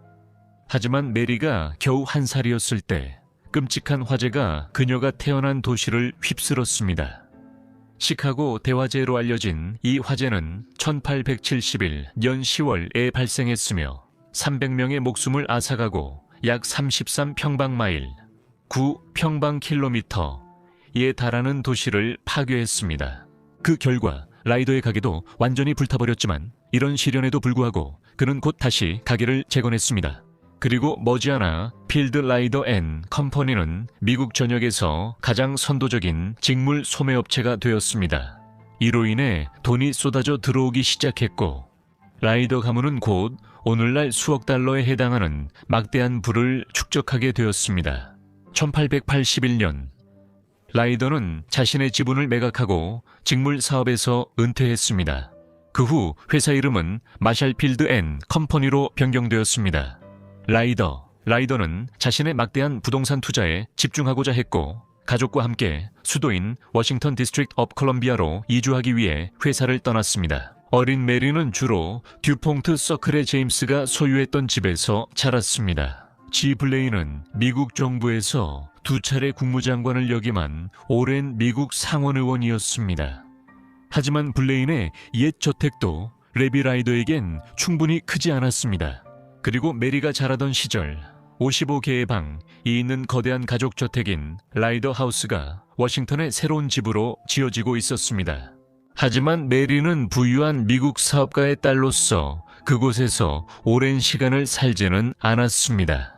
하지만 메리가 겨우 1살이었을 때 끔찍한 화재가 그녀가 태어난 도시를 휩쓸었습니다. 시카고 대화재로 알려진 이 화재는 1871년 10월에 발생했으며 300명의 목숨을 앗아가고 약 33평방마일, 9평방킬로미터에 달하는 도시를 파괴했습니다. 그 결과 라이더의 가게도 완전히 불타버렸지만 이런 시련에도 불구하고 그는 곧 다시 가게를 재건했습니다. 그리고 머지않아 필드 라이더 앤 컴퍼니는 미국 전역에서 가장 선도적인 직물 소매업체가 되었습니다. 이로 인해 돈이 쏟아져 들어오기 시작했고 라이더 가문은 곧 오늘날 수억 달러에 해당하는 막대한 부를 축적하게 되었습니다. 1881년 라이더는 자신의 지분을 매각하고 직물 사업에서 은퇴했습니다. 그 후 회사 이름은 마샬 필드 앤 컴퍼니로 변경되었습니다. 라이더는 자신의 막대한 부동산 투자에 집중하고자 했고 가족과 함께 수도인 워싱턴 디스트릭트 업 콜럼비아로 이주하기 위해 회사를 떠났습니다. 어린 메리는 주로 듀퐁트 서클의 제임스가 소유했던 집에서 자랐습니다. 지 블레이는 미국 정부에서 2차례 국무장관을 역임한 오랜 미국 상원의원이었습니다. 하지만 블레인의 옛 저택도 레비 라이더에겐 충분히 크지 않았습니다. 그리고 메리가 자라던 시절 55개의 방이 있는 거대한 가족저택인 라이더 하우스가 워싱턴의 새로운 집으로 지어지고 있었습니다. 하지만 메리는 부유한 미국 사업가의 딸로서 그곳에서 오랜 시간을 살지는 않았습니다.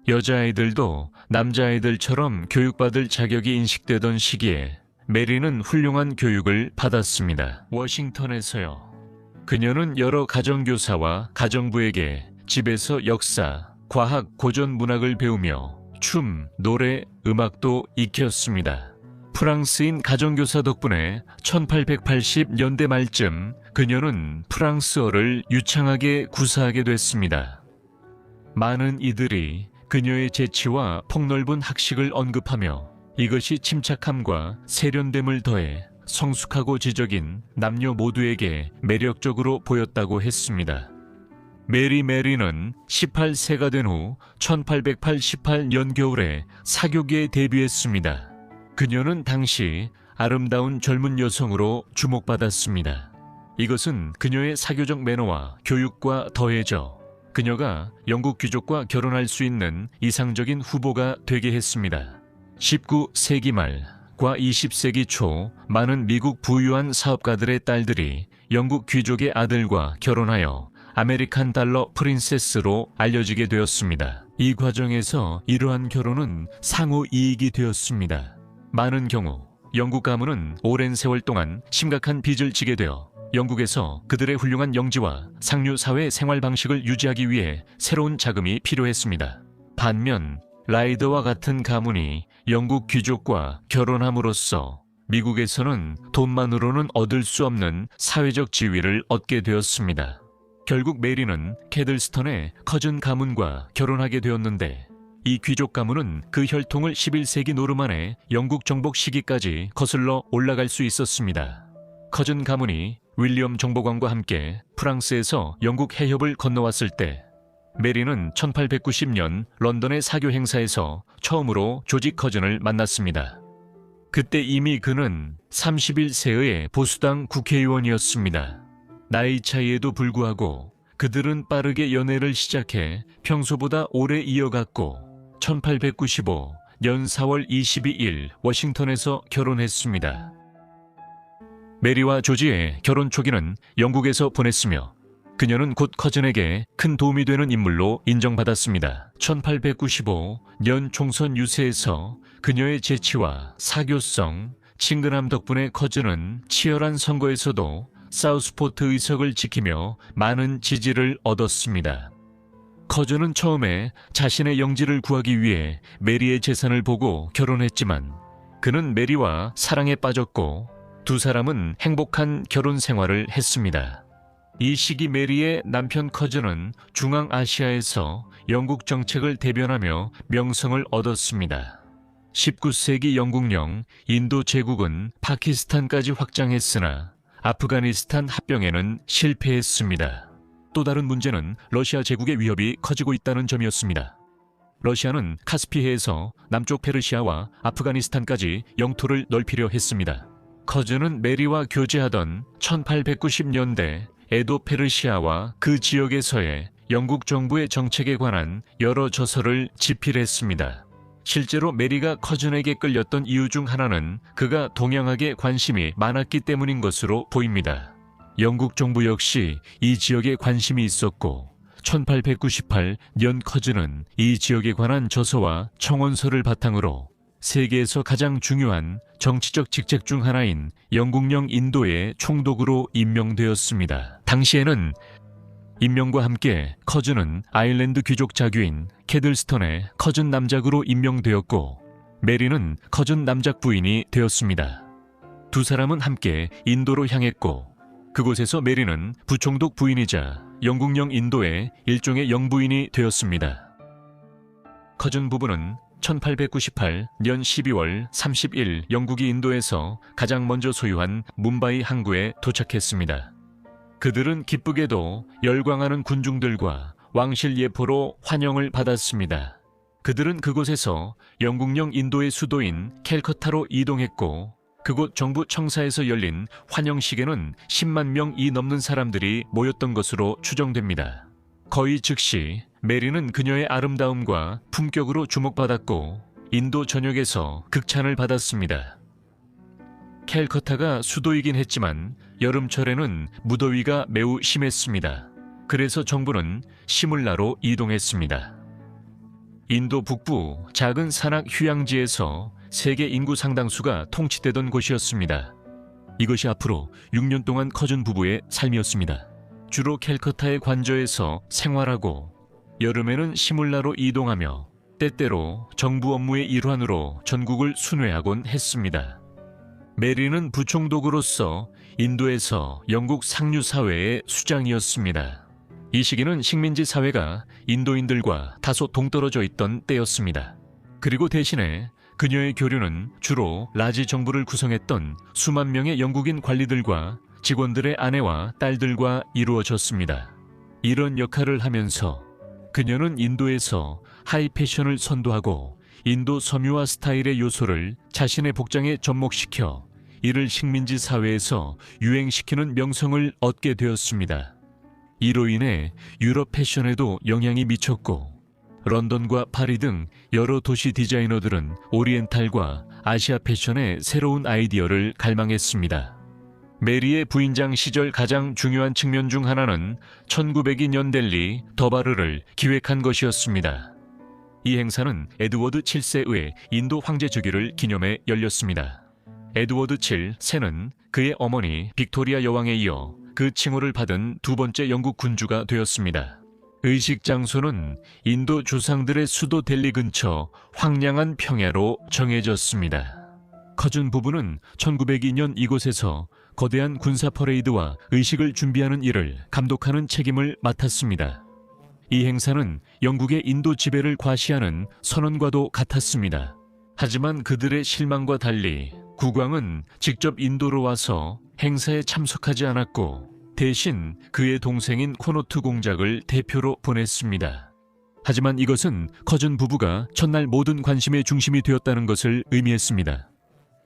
여자아이들도 남자아이들처럼 교육받을 자격이 인식되던 시기에 메리는 훌륭한 교육을 받았습니다. 워싱턴에서요. 그녀는 여러 가정교사와 가정부에게 집에서 역사, 과학, 고전 문학을 배우며 춤, 노래, 음악도 익혔습니다. 프랑스인 가정교사 덕분에 1880년대 말쯤 그녀는 프랑스어를 유창하게 구사하게 됐습니다. 많은 이들이 그녀의 재치와 폭넓은 학식을 언급하며 이것이 침착함과 세련됨을 더해 성숙하고 지적인 남녀 모두에게 매력적으로 보였다고 했습니다. 메리는 18세가 된 후 1888년 겨울에 사교계에 데뷔했습니다. 그녀는 당시 아름다운 젊은 여성으로 주목받았습니다. 이것은 그녀의 사교적 매너와 교육과 더해져 그녀가 영국 귀족과 결혼할 수 있는 이상적인 후보가 되게 했습니다. 19세기 말과 20세기 초 많은 미국 부유한 사업가들의 딸들이 영국 귀족의 아들과 결혼하여 아메리칸 달러 프린세스로 알려지게 되었습니다. 이 과정에서 이러한 결혼은 상호 이익이 되었습니다. 많은 경우 영국 가문은 오랜 세월 동안 심각한 빚을 지게 되어 영국에서 그들의 훌륭한 영지와 상류 사회 생활 방식을 유지하기 위해 새로운 자금이 필요했습니다. 반면 라이더와 같은 가문이 영국 귀족과 결혼함으로써 미국에서는 돈만으로는 얻을 수 없는 사회적 지위를 얻게 되었습니다. 결국 메리는 캐들스턴의 커즌 가문과 결혼하게 되었는데 이 귀족 가문은 그 혈통을 11세기 노르만의 영국 정복 시기까지 거슬러 올라갈 수 있었습니다. 커즌 가문이 윌리엄 정복왕과 함께 프랑스에서 영국 해협을 건너왔을 때 메리는 1890년 런던의 사교 행사에서 처음으로 조지 커즌을 만났습니다. 그때 이미 그는 31세의 보수당 국회의원이었습니다. 나이 차이에도 불구하고 그들은 빠르게 연애를 시작해 평소보다 오래 이어갔고 1895년 4월 22일 워싱턴에서 결혼했습니다. 메리와 조지의 결혼 초기는 영국에서 보냈으며 그녀는 곧 커즌에게 큰 도움이 되는 인물로 인정받았습니다. 1895년 총선 유세에서 그녀의 재치와 사교성, 친근함 덕분에 커즌은 치열한 선거에서도 사우스포트 의석을 지키며 많은 지지를 얻었습니다. 커즌은 처음에 자신의 영지를 구하기 위해 메리의 재산을 보고 결혼했지만 그는 메리와 사랑에 빠졌고 두 사람은 행복한 결혼 생활을 했습니다. 이 시기 메리의 남편 커즌은 중앙아시아에서 영국 정책을 대변하며 명성을 얻었습니다. 19세기 영국령 인도 제국은 파키스탄까지 확장했으나 아프가니스탄 합병에는 실패했습니다. 또 다른 문제는 러시아 제국의 위협이 커지고 있다는 점이었습니다. 러시아는 카스피해에서 남쪽 페르시아와 아프가니스탄까지 영토를 넓히려 했습니다. 커즌은 메리와 교제하던 1890년대 에도 페르시아와 그 지역에서의 영국 정부의 정책에 관한 여러 저서를 집필했습니다. 실제로 메리가 커즌에게 끌렸던 이유 중 하나는 그가 동양학에 관심이 많았기 때문인 것으로 보입니다. 영국 정부 역시 이 지역에 관심이 있었고 1898년 커즌은 이 지역에 관한 저서와 청원서를 바탕으로 세계에서 가장 중요한 정치적 직책 중 하나인 영국령 인도의 총독으로 임명되었습니다. 당시에는 임명과 함께 커즌은 아일랜드 귀족 자규인 캐들스턴의 커즌 남작으로 임명되었고 메리는 커즌 남작 부인이 되었습니다. 두 사람은 함께 인도로 향했고 그곳에서 메리는 부총독 부인이자 영국령 인도의 일종의 영부인이 되었습니다. 커즌 부부는 1898년 12월 30일 영국이 인도에서 가장 먼저 소유한 뭄바이 항구에 도착했습니다. 그들은 기쁘게도 열광하는 군중들과 왕실 예포로 환영을 받았습니다. 그들은 그곳에서 영국령 인도의 수도인 캘커타로 이동했고 그곳 정부 청사에서 열린 환영식에는 10만 명이 넘는 사람들이 모였던 것으로 추정됩니다. 거의 즉시 메리는 그녀의 아름다움과 품격으로 주목받았고 인도 전역에서 극찬을 받았습니다. 캘커타가 수도이긴 했지만 여름철에는 무더위가 매우 심했습니다. 그래서 정부는 시물라로 이동했습니다. 인도 북부 작은 산악 휴양지에서 세계 인구 상당수가 통치되던 곳이었습니다. 이것이 앞으로 6년 동안 커즌 부부의 삶이었습니다. 주로 캘커타의 관저에서 생활하고 여름에는 시물라로 이동하며 때때로 정부 업무의 일환으로 전국을 순회하곤 했습니다. 메리는 부총독으로서 인도에서 영국 상류사회의 수장이었습니다. 이 시기는 식민지 사회가 인도인들과 다소 동떨어져 있던 때였습니다. 그리고 대신에 그녀의 교류는 주로 라지 정부를 구성했던 수만 명의 영국인 관리들과 직원들의 아내와 딸들과 이루어졌습니다. 이런 역할을 하면서 그녀는 인도에서 하이 패션을 선도하고 인도 섬유화 스타일의 요소를 자신의 복장에 접목시켜 이를 식민지 사회에서 유행시키는 명성을 얻게 되었습니다. 이로 인해 유럽 패션에도 영향이 미쳤고 런던과 파리 등 여러 도시 디자이너들은 오리엔탈과 아시아 패션의 새로운 아이디어를 갈망했습니다. 메리의 부인장 시절 가장 중요한 측면 중 하나는 1902년 델리 더바르를 기획한 것이었습니다. 이 행사는 에드워드 7세의 인도 황제 즉위를 기념해 열렸습니다. 에드워드 7세는 그의 어머니 빅토리아 여왕에 이어 그 칭호를 받은 두 번째 영국 군주가 되었습니다. 의식 장소는 인도 조상들의 수도 델리 근처 황량한 평야로 정해졌습니다. 커즌 부부는 1902년 이곳에서 거대한 군사 퍼레이드와 의식을 준비하는 일을 감독하는 책임을 맡았습니다. 이 행사는 영국의 인도 지배를 과시하는 선언과도 같았습니다. 하지만 그들의 실망과 달리 국왕은 직접 인도로 와서 행사에 참석하지 않았고 대신 그의 동생인 코노트 공작을 대표로 보냈습니다. 하지만 이것은 커즌 부부가 첫날 모든 관심의 중심이 되었다는 것을 의미했습니다.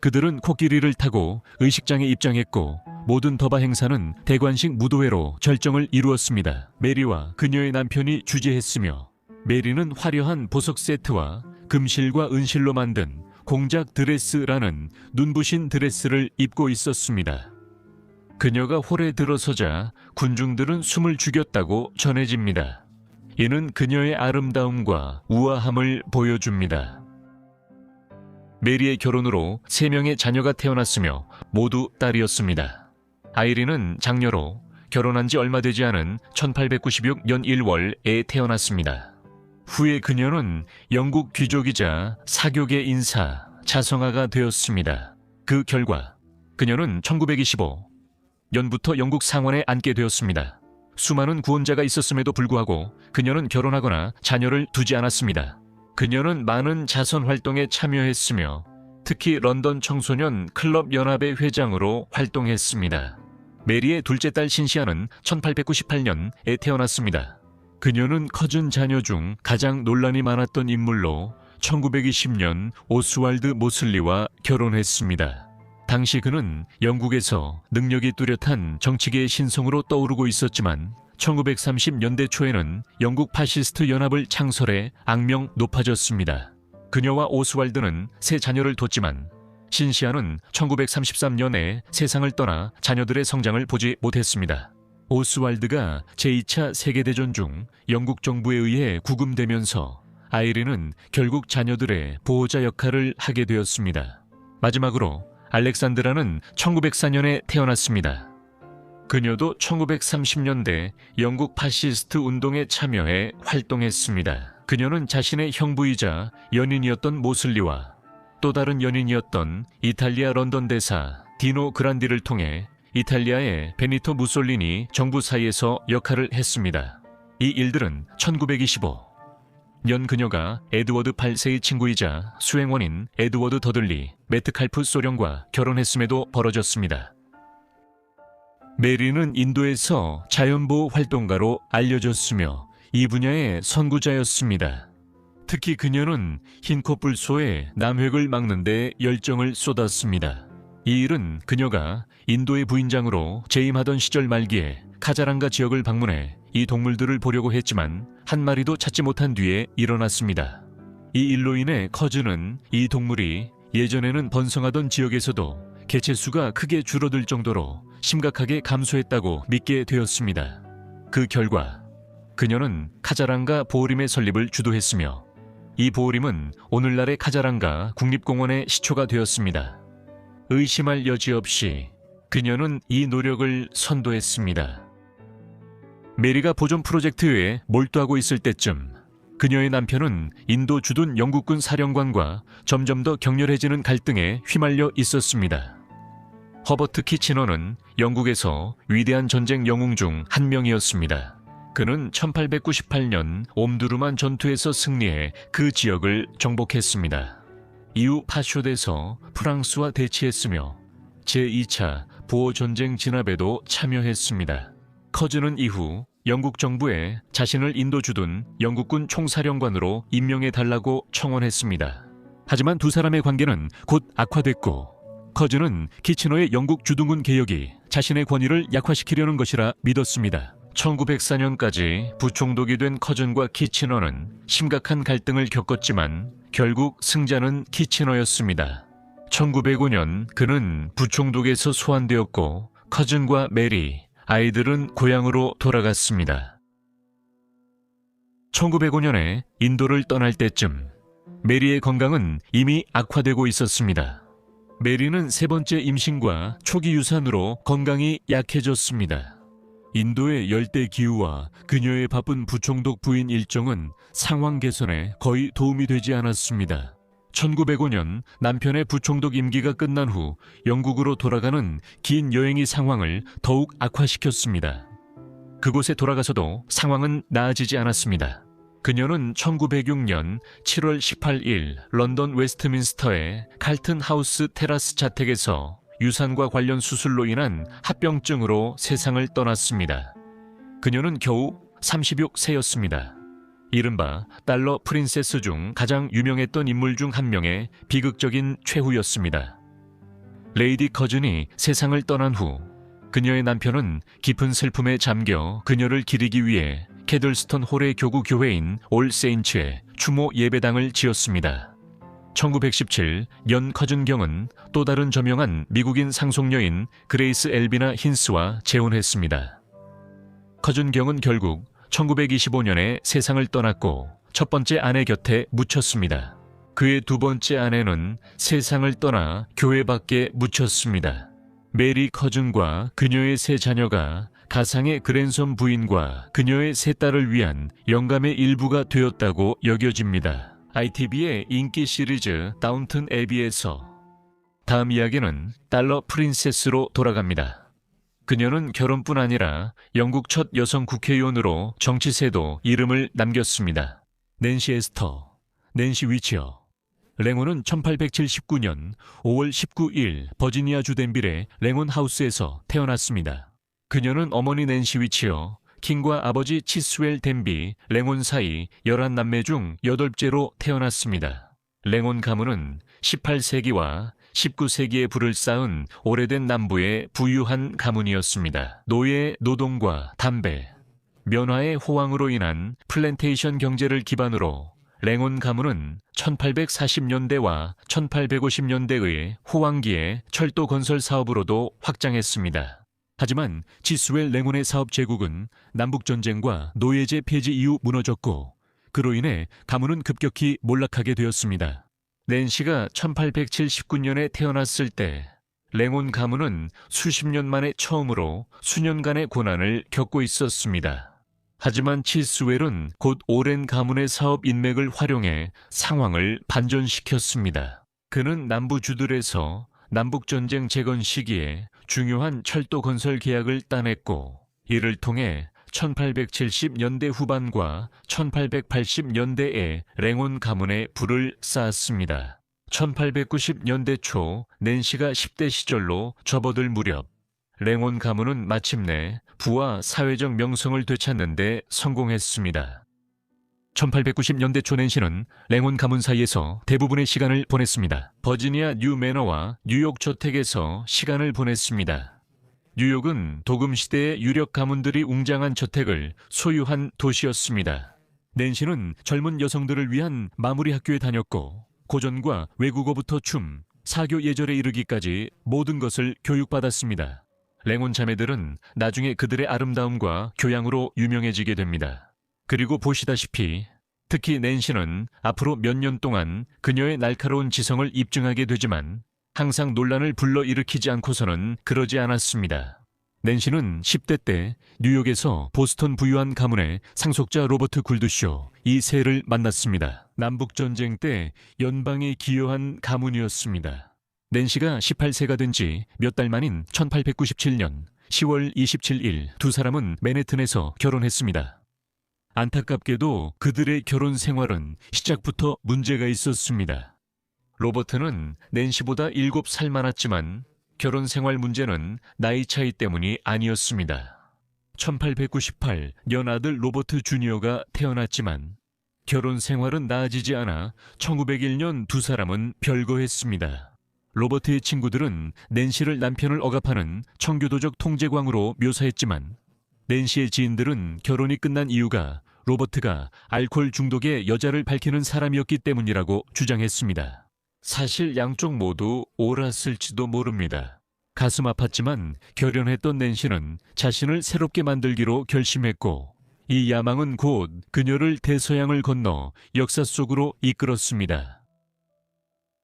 그들은 코끼리를 타고 의식장에 입장했고 모든 더바 행사는 대관식 무도회로 절정을 이루었습니다. 메리와 그녀의 남편이 주재했으며 메리는 화려한 보석 세트와 금실과 은실로 만든 공작 드레스라는 눈부신 드레스를 입고 있었습니다. 그녀가 홀에 들어서자 군중들은 숨을 죽였다고 전해집니다. 이는 그녀의 아름다움과 우아함을 보여줍니다. 메리의 결혼으로 3명의 자녀가 태어났으며 모두 딸이었습니다. 아이린은 장녀로 결혼한 지 얼마 되지 않은 1896년 1월에 태어났습니다. 후에 그녀는 영국 귀족이자 사교계 인사, 자성아가 되었습니다. 그 결과 그녀는 1925년부터 영국 상원에 앉게 되었습니다. 수많은 구원자가 있었음에도 불구하고 그녀는 결혼하거나 자녀를 두지 않았습니다. 그녀는 많은 자선 활동에 참여했으며 특히 런던 청소년 클럽 연합의 회장으로 활동했습니다. 메리의 둘째 딸 신시아는 1898년에 태어났습니다. 그녀는 커즌 자녀 중 가장 논란이 많았던 인물로 1920년 오스왈드 모슬리와 결혼했습니다. 당시 그는 영국에서 능력이 뚜렷한 정치계의 신성으로 떠오르고 있었지만 1930년대 초에는 영국 파시스트 연합을 창설해 악명 높아졌습니다. 그녀와 오스왈드는 세 자녀를 뒀지만 신시아는 1933년에 세상을 떠나 자녀들의 성장을 보지 못했습니다. 오스왈드가 제2차 세계대전 중 영국 정부에 의해 구금되면서 아이린은 결국 자녀들의 보호자 역할을 하게 되었습니다. 마지막으로 알렉산드라는 1904년에 태어났습니다. 그녀도 1930년대 영국 파시스트 운동에 참여해 활동했습니다. 그녀는 자신의 형부이자 연인이었던 모슬리와 또 다른 연인이었던 이탈리아 런던 대사 디노 그란디를 통해 이탈리아의 베니토 무솔리니 정부 사이에서 역할을 했습니다. 이 일들은 1925년 그녀가 에드워드 8세의 친구이자 수행원인 에드워드 더들리 메트칼프 소령과 결혼했음에도 벌어졌습니다. 메리는 인도에서 자연보호 활동가로 알려졌으며 이 분야의 선구자였습니다. 특히 그녀는 흰코뿔소의 남획을 막는 데 열정을 쏟았습니다. 이 일은 그녀가 인도의 부인장으로 재임하던 시절 말기에 카자랑가 지역을 방문해 이 동물들을 보려고 했지만 한 마리도 찾지 못한 뒤에 일어났습니다. 이 일로 인해 커즈는 이 동물이 예전에는 번성하던 지역에서도 개체수가 크게 줄어들 정도로 심각하게 감소했다고 믿게 되었습니다. 그 결과 그녀는 카자랑가 보호림의 설립을 주도했으며 이 보호림은 오늘날의 카자랑가 국립공원의 시초가 되었습니다. 의심할 여지 없이 그녀는 이 노력을 선도했습니다. 메리가 보존 프로젝트에 몰두하고 있을 때쯤 그녀의 남편은 인도 주둔 영국군 사령관과 점점 더 격렬해지는 갈등에 휘말려 있었습니다. 허버트 키치너는 영국에서 위대한 전쟁 영웅 중 한 명이었습니다. 그는 1898년 옴두르만 전투에서 승리해 그 지역을 정복했습니다. 이후 파쇼드에서 프랑스와 대치했으며 제2차 보호전쟁 진압에도 참여했습니다. 커즈는 이후 영국 정부에 자신을 인도 주둔 영국군 총사령관으로 임명해달라고 청원했습니다. 하지만 두 사람의 관계는 곧 악화됐고 커즈는 키치너의 영국 주둔군 개혁이 자신의 권위를 약화시키려는 것이라 믿었습니다. 1904년까지 부총독이 된 커즌과 키치너는 심각한 갈등을 겪었지만 결국 승자는 키치너였습니다. 1905년 그는 부총독에서 소환되었고 커즌과 메리, 아이들은 고향으로 돌아갔습니다. 1905년에 인도를 떠날 때쯤 메리의 건강은 이미 악화되고 있었습니다. 메리는 세 번째 임신과 초기 유산으로 건강이 약해졌습니다. 인도의 열대 기후와 그녀의 바쁜 부총독 부인 일정은 상황 개선에 거의 도움이 되지 않았습니다. 1905년 남편의 부총독 임기가 끝난 후 영국으로 돌아가는 긴 여행이 상황을 더욱 악화시켰습니다. 그곳에 돌아가서도 상황은 나아지지 않았습니다. 그녀는 1906년 7월 18일 런던 웨스트민스터의 칼튼 하우스 테라스 자택에서 유산과 관련 수술로 인한 합병증으로 세상을 떠났습니다. 그녀는 겨우 36세였습니다. 이른바 달러 프린세스 중 가장 유명했던 인물 중 한 명의 비극적인 최후였습니다. 레이디 커즌이 세상을 떠난 후 그녀의 남편은 깊은 슬픔에 잠겨 그녀를 기리기 위해 캐들스턴 홀의 교구 교회인 올 세인츠에 추모 예배당을 지었습니다. 1917 연 커즌경은 또 다른 저명한 미국인 상속녀인 그레이스 엘비나 힌스와 재혼했습니다. 커즌경은 결국 1925년에 세상을 떠났고 첫 번째 아내 곁에 묻혔습니다. 그의 두 번째 아내는 세상을 떠나 교회 밖에 묻혔습니다. 메리 커즌과 그녀의 세 자녀가 가상의 그랜섬 부인과 그녀의 세 딸을 위한 영감의 일부가 되었다고 여겨집니다. ITV의 인기 시리즈 다운튼 애비에서 다음 이야기는 달러 프린세스로 돌아갑니다. 그녀는 결혼뿐 아니라 영국 첫 여성 국회의원으로 정치세도 이름을 남겼습니다. 낸시 에스터, 낸시 위치어. 랭온은 1879년 5월 19일 버지니아주 덴빌의 랭온 하우스에서 태어났습니다. 그녀는 어머니 낸시 위치어, 킹과 아버지 치스웰 덴비, 랭온 사이 11남매 중 8째로 태어났습니다. 랭온 가문은 18세기와 19세기에 불을 쌓은 오래된 남부의 부유한 가문이었습니다. 노예 노동과 담배, 면화의 호황으로 인한 플랜테이션 경제를 기반으로 랭온 가문은 1840년대와 1850년대의 호황기에 철도 건설 사업으로도 확장했습니다. 하지만 치스웰 랭온의 사업 제국은 남북전쟁과 노예제 폐지 이후 무너졌고 그로 인해 가문은 급격히 몰락하게 되었습니다. 낸시가 1879년에 태어났을 때 랭온 가문은 수십 년 만에 처음으로 수년간의 고난을 겪고 있었습니다. 하지만 치스웰은 곧 오랜 가문의 사업 인맥을 활용해 상황을 반전시켰습니다. 그는 남부주들에서 남북전쟁 재건 시기에 중요한 철도 건설 계약을 따냈고 이를 통해 1870년대 후반과 1880년대에 랭온 가문의 불을 쌓았습니다. 1890년대 초 낸시가 10대 시절로 접어들 무렵 랭온 가문은 마침내 부와 사회적 명성을 되찾는 데 성공했습니다. 1890년대 초 낸시는 랭온 가문 사이에서 대부분의 시간을 보냈습니다. 버지니아 뉴 매너와 뉴욕 저택에서 시간을 보냈습니다. 뉴욕은 도금 시대의 유력 가문들이 웅장한 저택을 소유한 도시였습니다. 낸시는 젊은 여성들을 위한 마무리 학교에 다녔고 고전과 외국어부터 춤, 사교 예절에 이르기까지 모든 것을 교육받았습니다. 랭온 자매들은 나중에 그들의 아름다움과 교양으로 유명해지게 됩니다. 그리고 보시다시피 특히 낸시는 앞으로 몇 년 동안 그녀의 날카로운 지성을 입증하게 되지만 항상 논란을 불러일으키지 않고서는 그러지 않았습니다. 낸시는 10대 때 뉴욕에서 보스턴 부유한 가문의 상속자 로버트 굴드쇼 이 세를 만났습니다. 남북전쟁 때 연방에 기여한 가문이었습니다. 낸시가 18세가 된 지 몇 달 만인 1897년 10월 27일 두 사람은 맨해튼에서 결혼했습니다. 안타깝게도 그들의 결혼 생활은 시작부터 문제가 있었습니다. 로버트는 낸시보다 7살 많았지만 결혼 생활 문제는 나이 차이 때문이 아니었습니다. 1898년 아들 로버트 주니어가 태어났지만 결혼 생활은 나아지지 않아 1901년 두 사람은 별거했습니다. 로버트의 친구들은 낸시를 남편을 억압하는 청교도적 통제광으로 묘사했지만 낸시의 지인들은 결혼이 끝난 이유가 로버트가 알코올 중독의 여자를 밝히는 사람이었기 때문이라고 주장했습니다. 사실 양쪽 모두 옳았을지도 모릅니다. 가슴 아팠지만 결연했던 낸시는 자신을 새롭게 만들기로 결심했고 이 야망은 곧 그녀를 대서양을 건너 역사 속으로 이끌었습니다.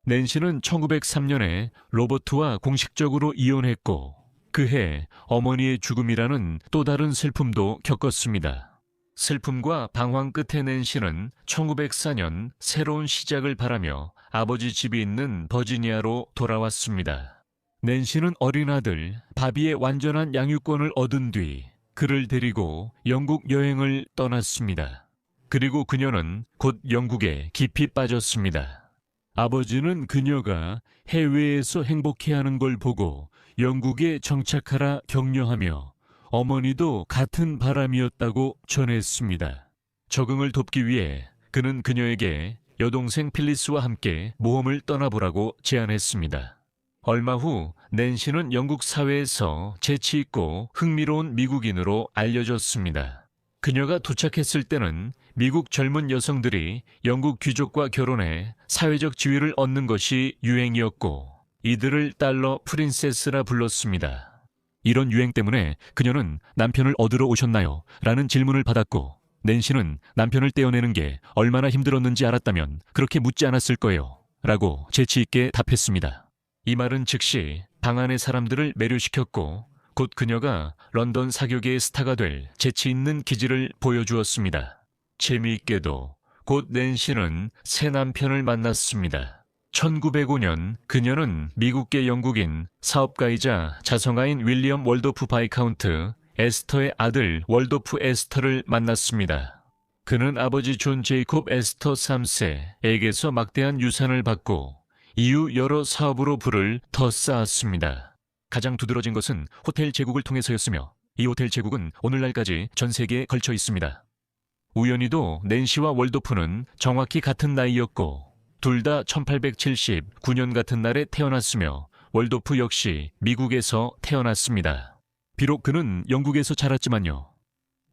낸시는 1903년에 로버트와 공식적으로 이혼했고 그해 어머니의 죽음이라는 또 다른 슬픔도 겪었습니다. 슬픔과 방황 끝에 낸시는 1904년 새로운 시작을 바라며 아버지 집이 있는 버지니아로 돌아왔습니다. 낸시는 어린 아들 바비의 완전한 양육권을 얻은 뒤 그를 데리고 영국 여행을 떠났습니다. 그리고 그녀는 곧 영국에 깊이 빠졌습니다. 아버지는 그녀가 해외에서 행복해하는 걸 보고 영국에 정착하라 격려하며 어머니도 같은 바람이었다고 전했습니다. 적응을 돕기 위해 그는 그녀에게 여동생 필리스와 함께 모험을 떠나보라고 제안했습니다. 얼마 후 낸시는 영국 사회에서 재치 있고 흥미로운 미국인으로 알려졌습니다. 그녀가 도착했을 때는 미국 젊은 여성들이 영국 귀족과 결혼해 사회적 지위를 얻는 것이 유행이었고 이들을 달러 프린세스라 불렀습니다. 이런 유행 때문에 그녀는 남편을 얻으러 오셨나요? 라는 질문을 받았고 낸시는 남편을 떼어내는 게 얼마나 힘들었는지 알았다면 그렇게 묻지 않았을 거예요. 라고 재치 있게 답했습니다. 이 말은 즉시 방 안의 사람들을 매료시켰고 곧 그녀가 런던 사교계의 스타가 될 재치 있는 기질을 보여주었습니다. 재미있게도 곧 낸시는 새 남편을 만났습니다. 1905년 그녀는 미국계 영국인 사업가이자 자성아인 윌리엄 월도프 바이카운트 에스터의 아들 월도프 에스터를 만났습니다. 그는 아버지 존 제이콥 에스터 3세에게서 막대한 유산을 받고 이후 여러 사업으로 부를 더 쌓았습니다. 가장 두드러진 것은 호텔 제국을 통해서였으며 이 호텔 제국은 오늘날까지 전 세계에 걸쳐 있습니다. 우연히도 낸시와 월도프는 정확히 같은 나이였고 둘 다 1879년 같은 날에 태어났으며 월도프 역시 미국에서 태어났습니다. 비록 그는 영국에서 자랐지만요.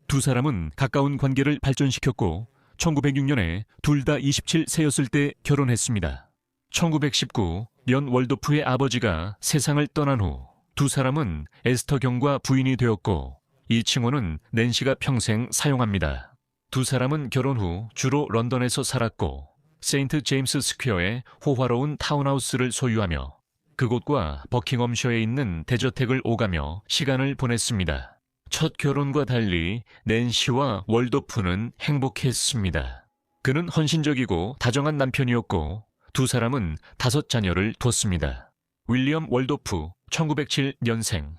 두 사람은 가까운 관계를 발전시켰고 1906년에 둘 다 27세였을 때 결혼했습니다. 1919년 월도프의 아버지가 세상을 떠난 후 두 사람은 에스터 경과 부인이 되었고 이 칭호는 낸시가 평생 사용합니다. 두 사람은 결혼 후 주로 런던에서 살았고 세인트 제임스 스퀘어의 호화로운 타운하우스를 소유하며 그곳과 버킹엄셔에 있는 대저택을 오가며 시간을 보냈습니다. 첫 결혼과 달리 낸시와 월도프는 행복했습니다. 그는 헌신적이고 다정한 남편이었고 두 사람은 5자녀를 뒀습니다. 윌리엄 월도프 1907년생,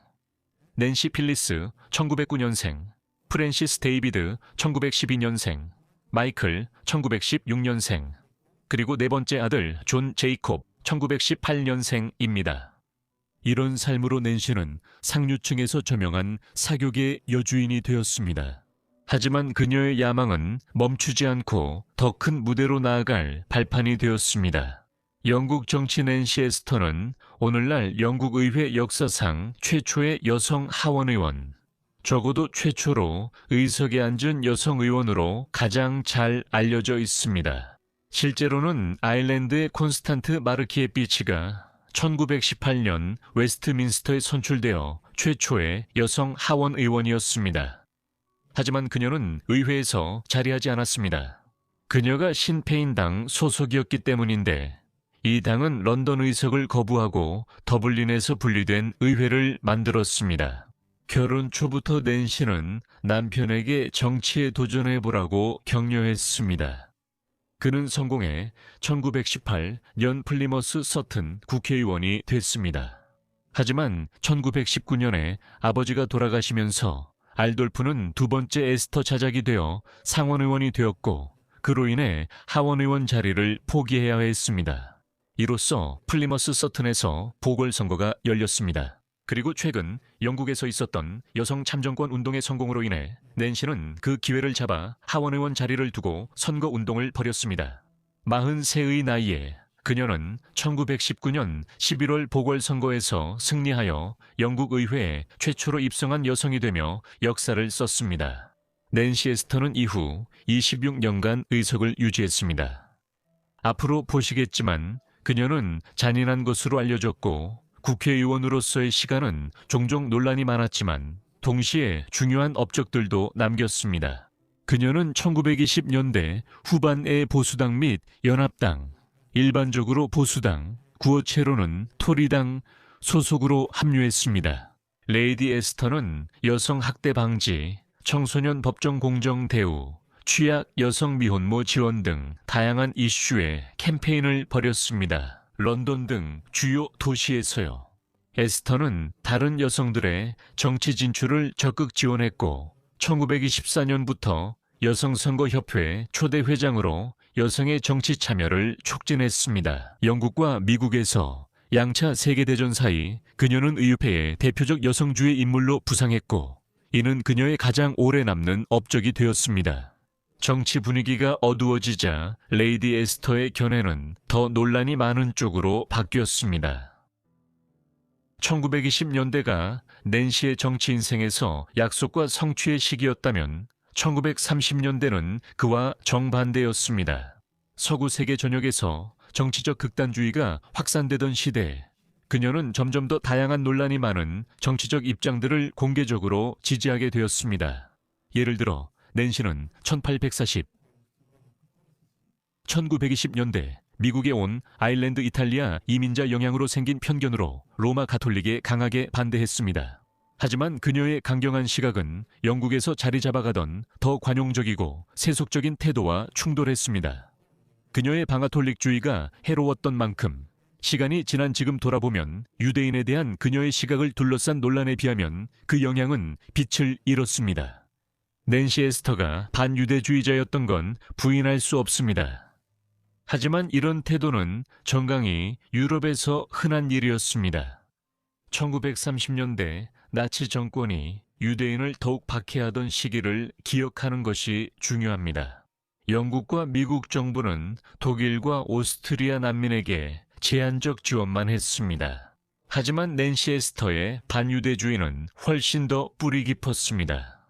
낸시 필리스 1909년생, 프랜시스 데이비드 1912년생, 마이클 1916년생, 그리고 네 번째 아들 존 제이콥 1918년생입니다. 이런 삶으로 낸시는 상류층에서 저명한 사교계의 여주인이 되었습니다. 하지만 그녀의 야망은 멈추지 않고 더 큰 무대로 나아갈 발판이 되었습니다. 영국 정치 낸시 에스터는 오늘날 영국 의회 역사상 최초의 여성 하원의원, 적어도 최초로 의석에 앉은 여성 의원으로 가장 잘 알려져 있습니다. 실제로는 아일랜드의 콘스탄트 마르키에 비치가 1918년 웨스트민스터에 선출되어 최초의 여성 하원 의원이었습니다. 하지만 그녀는 의회에서 자리하지 않았습니다. 그녀가 신페인당 소속이었기 때문인데 이 당은 런던 의석을 거부하고 더블린에서 분리된 의회를 만들었습니다. 결혼 초부터 낸시는 남편에게 정치에 도전해보라고 격려했습니다. 그는 성공해 1918년 플리머스 서튼 국회의원이 됐습니다. 하지만 1919년에 아버지가 돌아가시면서 알돌프는 두 번째 에스터 자작이 되어 상원의원이 되었고 그로 인해 하원의원 자리를 포기해야 했습니다. 이로써 플리머스 서튼에서 보궐선거가 열렸습니다. 그리고 최근 영국에서 있었던 여성 참정권 운동의 성공으로 인해 낸시는 그 기회를 잡아 하원의원 자리를 두고 선거운동을 벌였습니다. 43의 나이에 그녀는 1919년 11월 보궐선거에서 승리하여 영국 의회에 최초로 입성한 여성이 되며 역사를 썼습니다. 낸시 에스터는 이후 26년간 의석을 유지했습니다. 앞으로 보시겠지만 그녀는 잔인한 것으로 알려졌고 국회의원으로서의 시간은 종종 논란이 많았지만 동시에 중요한 업적들도 남겼습니다. 그녀는 1920년대 후반에 보수당 및 연합당, 일반적으로 보수당, 구어체로는 토리당 소속으로 합류했습니다. 레이디 에스터는 여성 학대 방지, 청소년 법정 공정 대우, 취약 여성 미혼모 지원 등 다양한 이슈에 캠페인을 벌였습니다. 런던 등 주요 도시에서요. 에스터는 다른 여성들의 정치 진출을 적극 지원했고 1924년부터 여성선거협회 초대 회장으로 여성의 정치 참여를 촉진했습니다. 영국과 미국에서 양차 세계대전 사이 그녀는 의회의 대표적 여성주의 인물로 부상했고 이는 그녀의 가장 오래 남는 업적이 되었습니다. 정치 분위기가 어두워지자 레이디 에스터의 견해는 더 논란이 많은 쪽으로 바뀌었습니다. 1920년대가 낸시의 정치 인생에서 약속과 성취의 시기였다면 1930년대는 그와 정반대였습니다. 서구 세계 전역에서 정치적 극단주의가 확산되던 시대에 그녀는 점점 더 다양한 논란이 많은 정치적 입장들을 공개적으로 지지하게 되었습니다. 예를 들어 낸시는 1920년대 미국에 온 아일랜드 이탈리아 이민자 영향으로 생긴 편견으로 로마 가톨릭에 강하게 반대했습니다. 하지만 그녀의 강경한 시각은 영국에서 자리 잡아가던 더 관용적이고 세속적인 태도와 충돌했습니다. 그녀의 방아톨릭주의가 해로웠던 만큼 시간이 지난 지금 돌아보면 유대인에 대한 그녀의 시각을 둘러싼 논란에 비하면 그 영향은 빛을 잃었습니다. 낸시 에스터가 반유대주의자였던 건 부인할 수 없습니다. 하지만 이런 태도는 정강이 유럽에서 흔한 일이었습니다. 1930년대 나치 정권이 유대인을 더욱 박해하던 시기를 기억하는 것이 중요합니다. 영국과 미국 정부는 독일과 오스트리아 난민에게 제한적 지원만 했습니다. 하지만 낸시 에스터의 반유대주의는 훨씬 더 뿌리 깊었습니다.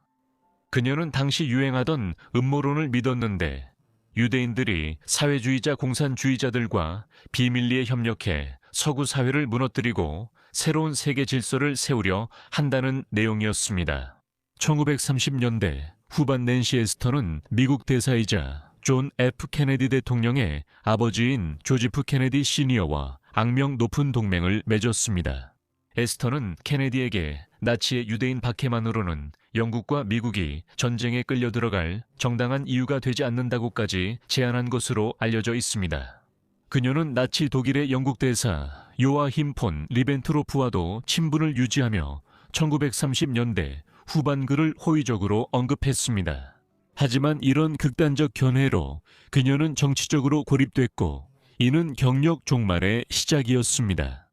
그녀는 당시 유행하던 음모론을 믿었는데 유대인들이 사회주의자 공산주의자들과 비밀리에 협력해 서구 사회를 무너뜨리고 새로운 세계 질서를 세우려 한다는 내용이었습니다. 1930년대 후반 낸시 에스터는 미국 대사이자 존 F. 케네디 대통령의 아버지인 조지프 케네디 시니어와 악명 높은 동맹을 맺었습니다. 에스터는 케네디에게 나치의 유대인 박해만으로는 영국과 미국이 전쟁에 끌려 들어갈 정당한 이유가 되지 않는다고까지 제안한 것으로 알려져 있습니다. 그녀는 나치 독일의 영국 대사 요아힘 폰 리벤트로프와도 친분을 유지하며 1930년대 후반 그를 호의적으로 언급했습니다. 하지만 이런 극단적 견해로 그녀는 정치적으로 고립됐고 이는 경력 종말의 시작이었습니다.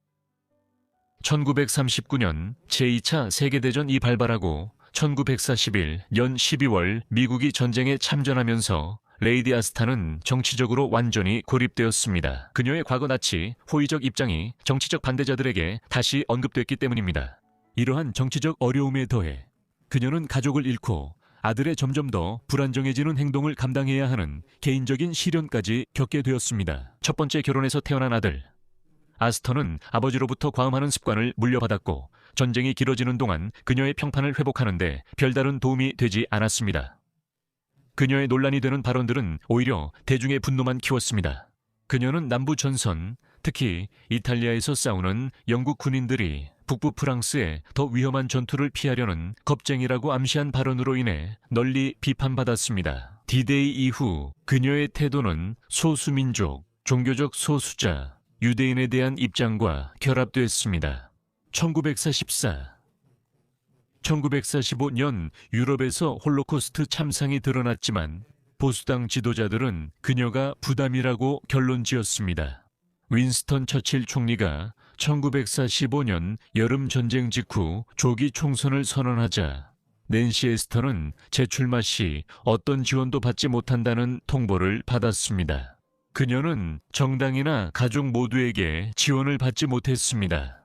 1939년 제2차 세계대전이 발발하고 1941년 12월 미국이 전쟁에 참전하면서 레이디 아스타는 정치적으로 완전히 고립되었습니다. 그녀의 과거 나치 호의적 입장이 정치적 반대자들에게 다시 언급됐기 때문입니다. 이러한 정치적 어려움에 더해 그녀는 가족을 잃고 아들의 점점 더 불안정해지는 행동을 감당해야 하는 개인적인 시련까지 겪게 되었습니다. 첫 번째 결혼에서 태어난 아들 아스터는 아버지로부터 과음하는 습관을 물려받았고 전쟁이 길어지는 동안 그녀의 평판을 회복하는데 별다른 도움이 되지 않았습니다. 그녀의 논란이 되는 발언들은 오히려 대중의 분노만 키웠습니다. 그녀는 남부 전선, 특히 이탈리아에서 싸우는 영국 군인들이 북부 프랑스의 더 위험한 전투를 피하려는 겁쟁이라고 암시한 발언으로 인해 널리 비판받았습니다. 디데이 이후 그녀의 태도는 소수민족, 종교적 소수자, 유대인에 대한 입장과 결합됐습니다. 1945년 유럽에서 홀로코스트 참상이 드러났지만 보수당 지도자들은 그녀가 부담이라고 결론지었습니다. 윈스턴 처칠 총리가 1945년 여름 전쟁 직후 조기 총선을 선언하자 낸시 에스터는 재출마 시 어떤 지원도 받지 못한다는 통보를 받았습니다. 그녀는 정당이나 가족 모두에게 지원을 받지 못했습니다.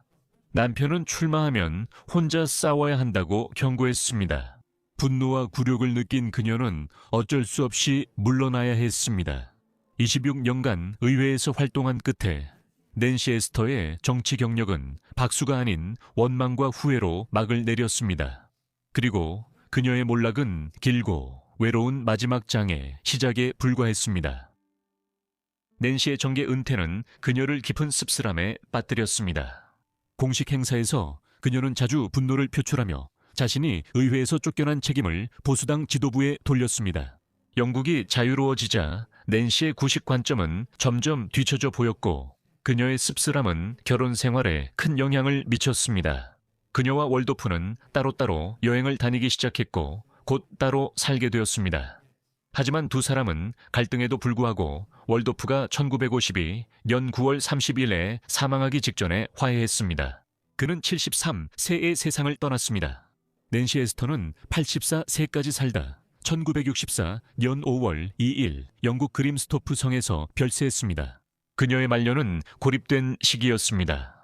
남편은 출마하면 혼자 싸워야 한다고 경고했습니다. 분노와 굴욕을 느낀 그녀는 어쩔 수 없이 물러나야 했습니다. 26년간 의회에서 활동한 끝에 낸시 에스터의 정치 경력은 박수가 아닌 원망과 후회로 막을 내렸습니다. 그리고 그녀의 몰락은 길고 외로운 마지막 장의 시작에 불과했습니다. 낸시의 정계 은퇴는 그녀를 깊은 씁쓸함에 빠뜨렸습니다. 공식 행사에서 그녀는 자주 분노를 표출하며 자신이 의회에서 쫓겨난 책임을 보수당 지도부에 돌렸습니다. 영국이 자유로워지자 낸시의 구식 관점은 점점 뒤처져 보였고 그녀의 씁쓸함은 결혼 생활에 큰 영향을 미쳤습니다. 그녀와 월도프는 따로따로 여행을 다니기 시작했고 곧 따로 살게 되었습니다. 하지만 두 사람은 갈등에도 불구하고 월도프가 1952년 9월 30일에 사망하기 직전에 화해했습니다. 그는 73세의 세상을 떠났습니다. 낸시 에스터는 84세까지 살다 1964년 5월 2일 영국 그림스토프 성에서 별세했습니다. 그녀의 말년은 고립된 시기였습니다.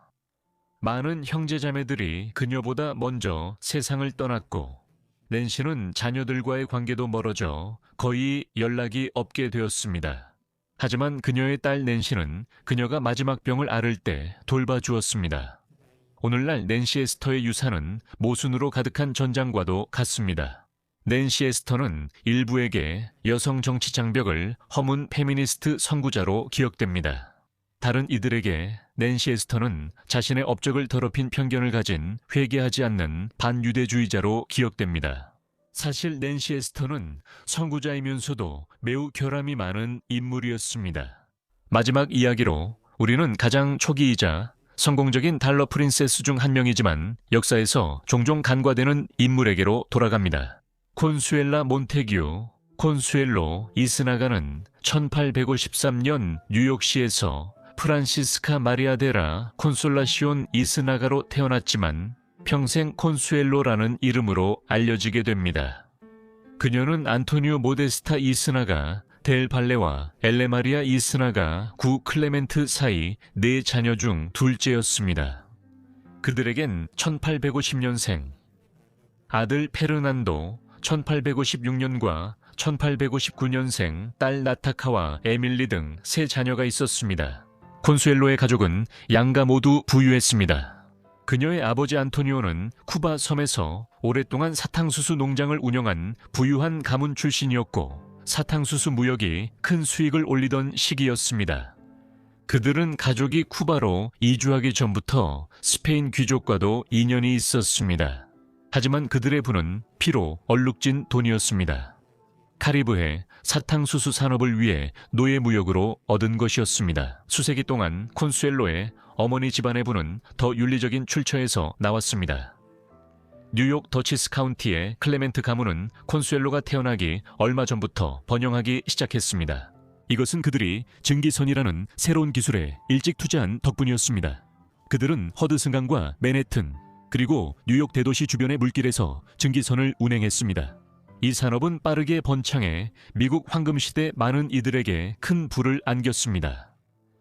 많은 형제자매들이 그녀보다 먼저 세상을 떠났고 낸시는 자녀들과의 관계도 멀어져 거의 연락이 없게 되었습니다. 하지만 그녀의 딸 낸시는 그녀가 마지막 병을 앓을 때 돌봐주었습니다. 오늘날 낸시 에스터의 유산은 모순으로 가득한 전장과도 같습니다. 낸시 에스터는 일부에게 여성 정치 장벽을 허문 페미니스트 선구자로 기억됩니다. 다른 이들에게 낸시 에스터는 자신의 업적을 더럽힌 편견을 가진 회개하지 않는 반유대주의자로 기억됩니다. 사실 낸시 에스터는 선구자이면서도 매우 결함이 많은 인물이었습니다. 마지막 이야기로 우리는 가장 초기이자 성공적인 달러 프린세스 중 한 명이지만 역사에서 종종 간과되는 인물에게로 돌아갑니다. 콘수엘라 몬테규, 콘수엘로 이스나가는 1853년 뉴욕시에서 프란시스카 마리아 데라 콘솔라시온 이스나가로 태어났지만 평생 콘수엘로라는 이름으로 알려지게 됩니다. 그녀는 안토니오 모데스타 이스나가, 델 발레와 엘레마리아 이스나가 구 클레멘트 사이 4자녀 중 둘째였습니다. 그들에겐 1850년생 아들 페르난도, 1856년과 1859년생 딸 나타카와 에밀리 등 3자녀가 있었습니다. 콘수엘로의 가족은 양가 모두 부유했습니다. 그녀의 아버지 안토니오는 쿠바 섬에서 오랫동안 사탕수수 농장을 운영한 부유한 가문 출신이었고 사탕수수 무역이 큰 수익을 올리던 시기였습니다. 그들은 가족이 쿠바로 이주하기 전부터 스페인 귀족과도 인연이 있었습니다. 하지만 그들의 부는 피로 얼룩진 돈이었습니다. 카리브해 사탕수수 산업을 위해 노예무역으로 얻은 것이었습니다. 수세기 동안 콘수엘로의 어머니 집안의 부는 더 윤리적인 출처에서 나왔습니다. 뉴욕 더치스 카운티의 클레멘트 가문은 콘수엘로가 태어나기 얼마 전부터 번영하기 시작했습니다. 이것은 그들이 증기선이라는 새로운 기술에 일찍 투자한 덕분이었습니다. 그들은 허드슨강과 맨해튼 그리고 뉴욕 대도시 주변의 물길에서 증기선을 운행했습니다. 이 산업은 빠르게 번창해 미국 황금시대 많은 이들에게 큰 부를 안겼습니다.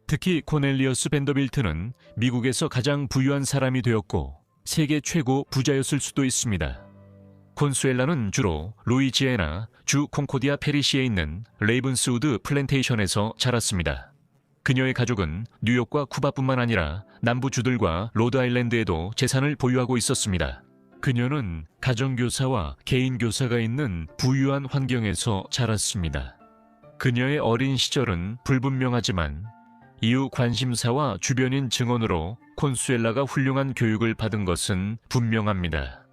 특히 코넬리어스 벤더빌트는 미국에서 가장 부유한 사람이 되었고 세계 최고 부자였을 수도 있습니다. 콘수엘라는 주로 루이지애나 주 콩코디아 페리시에 있는 레이븐스우드 플랜테이션에서 자랐습니다. 그녀의 가족은 뉴욕과 쿠바뿐만 아니라 남부주들과 로드아일랜드에도 재산을 보유하고 있었습니다. 그녀는 가정교사와 개인교사가 있는 부유한 환경에서 자랐습니다. 그녀의 어린 시절은 불분명하지만 이후 관심사와 주변인 증언으로 콘수엘라가 훌륭한 교육을 받은 것은 분명합니다.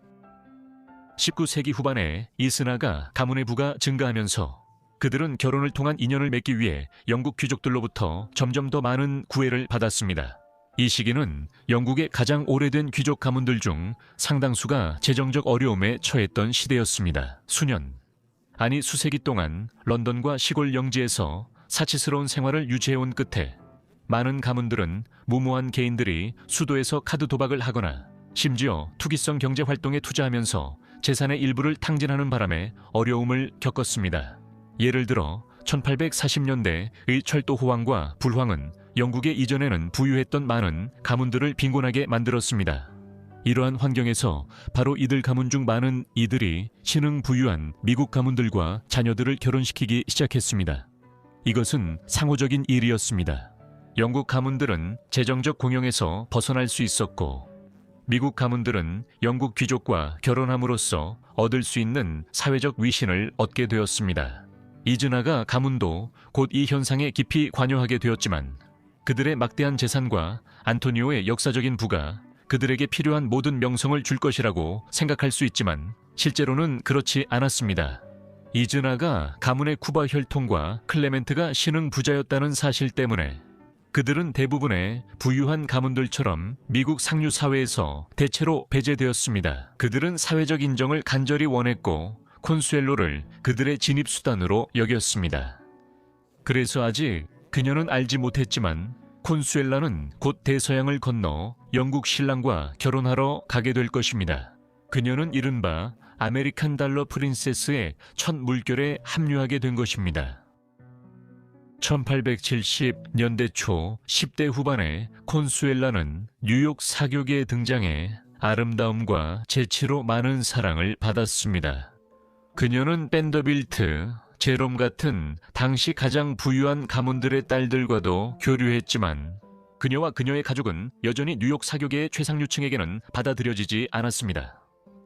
19세기 후반에 이스나가 가문의 부가 증가하면서 그들은 결혼을 통한 인연을 맺기 위해 영국 귀족들로부터 점점 더 많은 구애를 받았습니다. 이 시기는 영국의 가장 오래된 귀족 가문들 중 상당수가 재정적 어려움에 처했던 시대였습니다. 수년, 아니 수세기 동안 런던과 시골 영지에서 사치스러운 생활을 유지해온 끝에 많은 가문들은 무모한 개인들이 수도에서 카드 도박을 하거나 심지어 투기성 경제 활동에 투자하면서 재산의 일부를 탕진하는 바람에 어려움을 겪었습니다. 예를 들어 1840년대의 철도 호황과 불황은 영국에 이전에는 부유했던 많은 가문들을 빈곤하게 만들었습니다. 이러한 환경에서 바로 이들 가문 중 많은 이들이 신흥 부유한 미국 가문들과 자녀들을 결혼시키기 시작했습니다. 이것은 상호적인 일이었습니다. 영국 가문들은 재정적 공영에서 벗어날 수 있었고 미국 가문들은 영국 귀족과 결혼함으로써 얻을 수 있는 사회적 위신을 얻게 되었습니다. 이즈나가 가문도 곧 이 현상에 깊이 관여하게 되었지만 그들의 막대한 재산과 안토니오의 역사적인 부가 그들에게 필요한 모든 명성을 줄 것이라고 생각할 수 있지만 실제로는 그렇지 않았습니다. 이즈나가 가문의 쿠바 혈통과 클레멘트가 신흥 부자였다는 사실 때문에 그들은 대부분의 부유한 가문들처럼 미국 상류 사회에서 대체로 배제되었습니다. 그들은 사회적 인정을 간절히 원했고 콘수엘로를 그들의 진입수단으로 여겼습니다. 그래서 아직 그녀는 알지 못했지만 콘수엘라는 곧 대서양을 건너 영국 신랑과 결혼하러 가게 될 것입니다. 그녀는 이른바 아메리칸 달러 프린세스의 첫 물결에 합류하게 된 것입니다. 1870년대 초 10대 후반에 콘수엘라는 뉴욕 사교계에 등장해 아름다움과 재치로 많은 사랑을 받았습니다. 그녀는 밴더빌트, 제롬 같은 당시 가장 부유한 가문들의 딸들과도 교류했지만 그녀와 그녀의 가족은 여전히 뉴욕 사교계의 최상류층에게는 받아들여지지 않았습니다.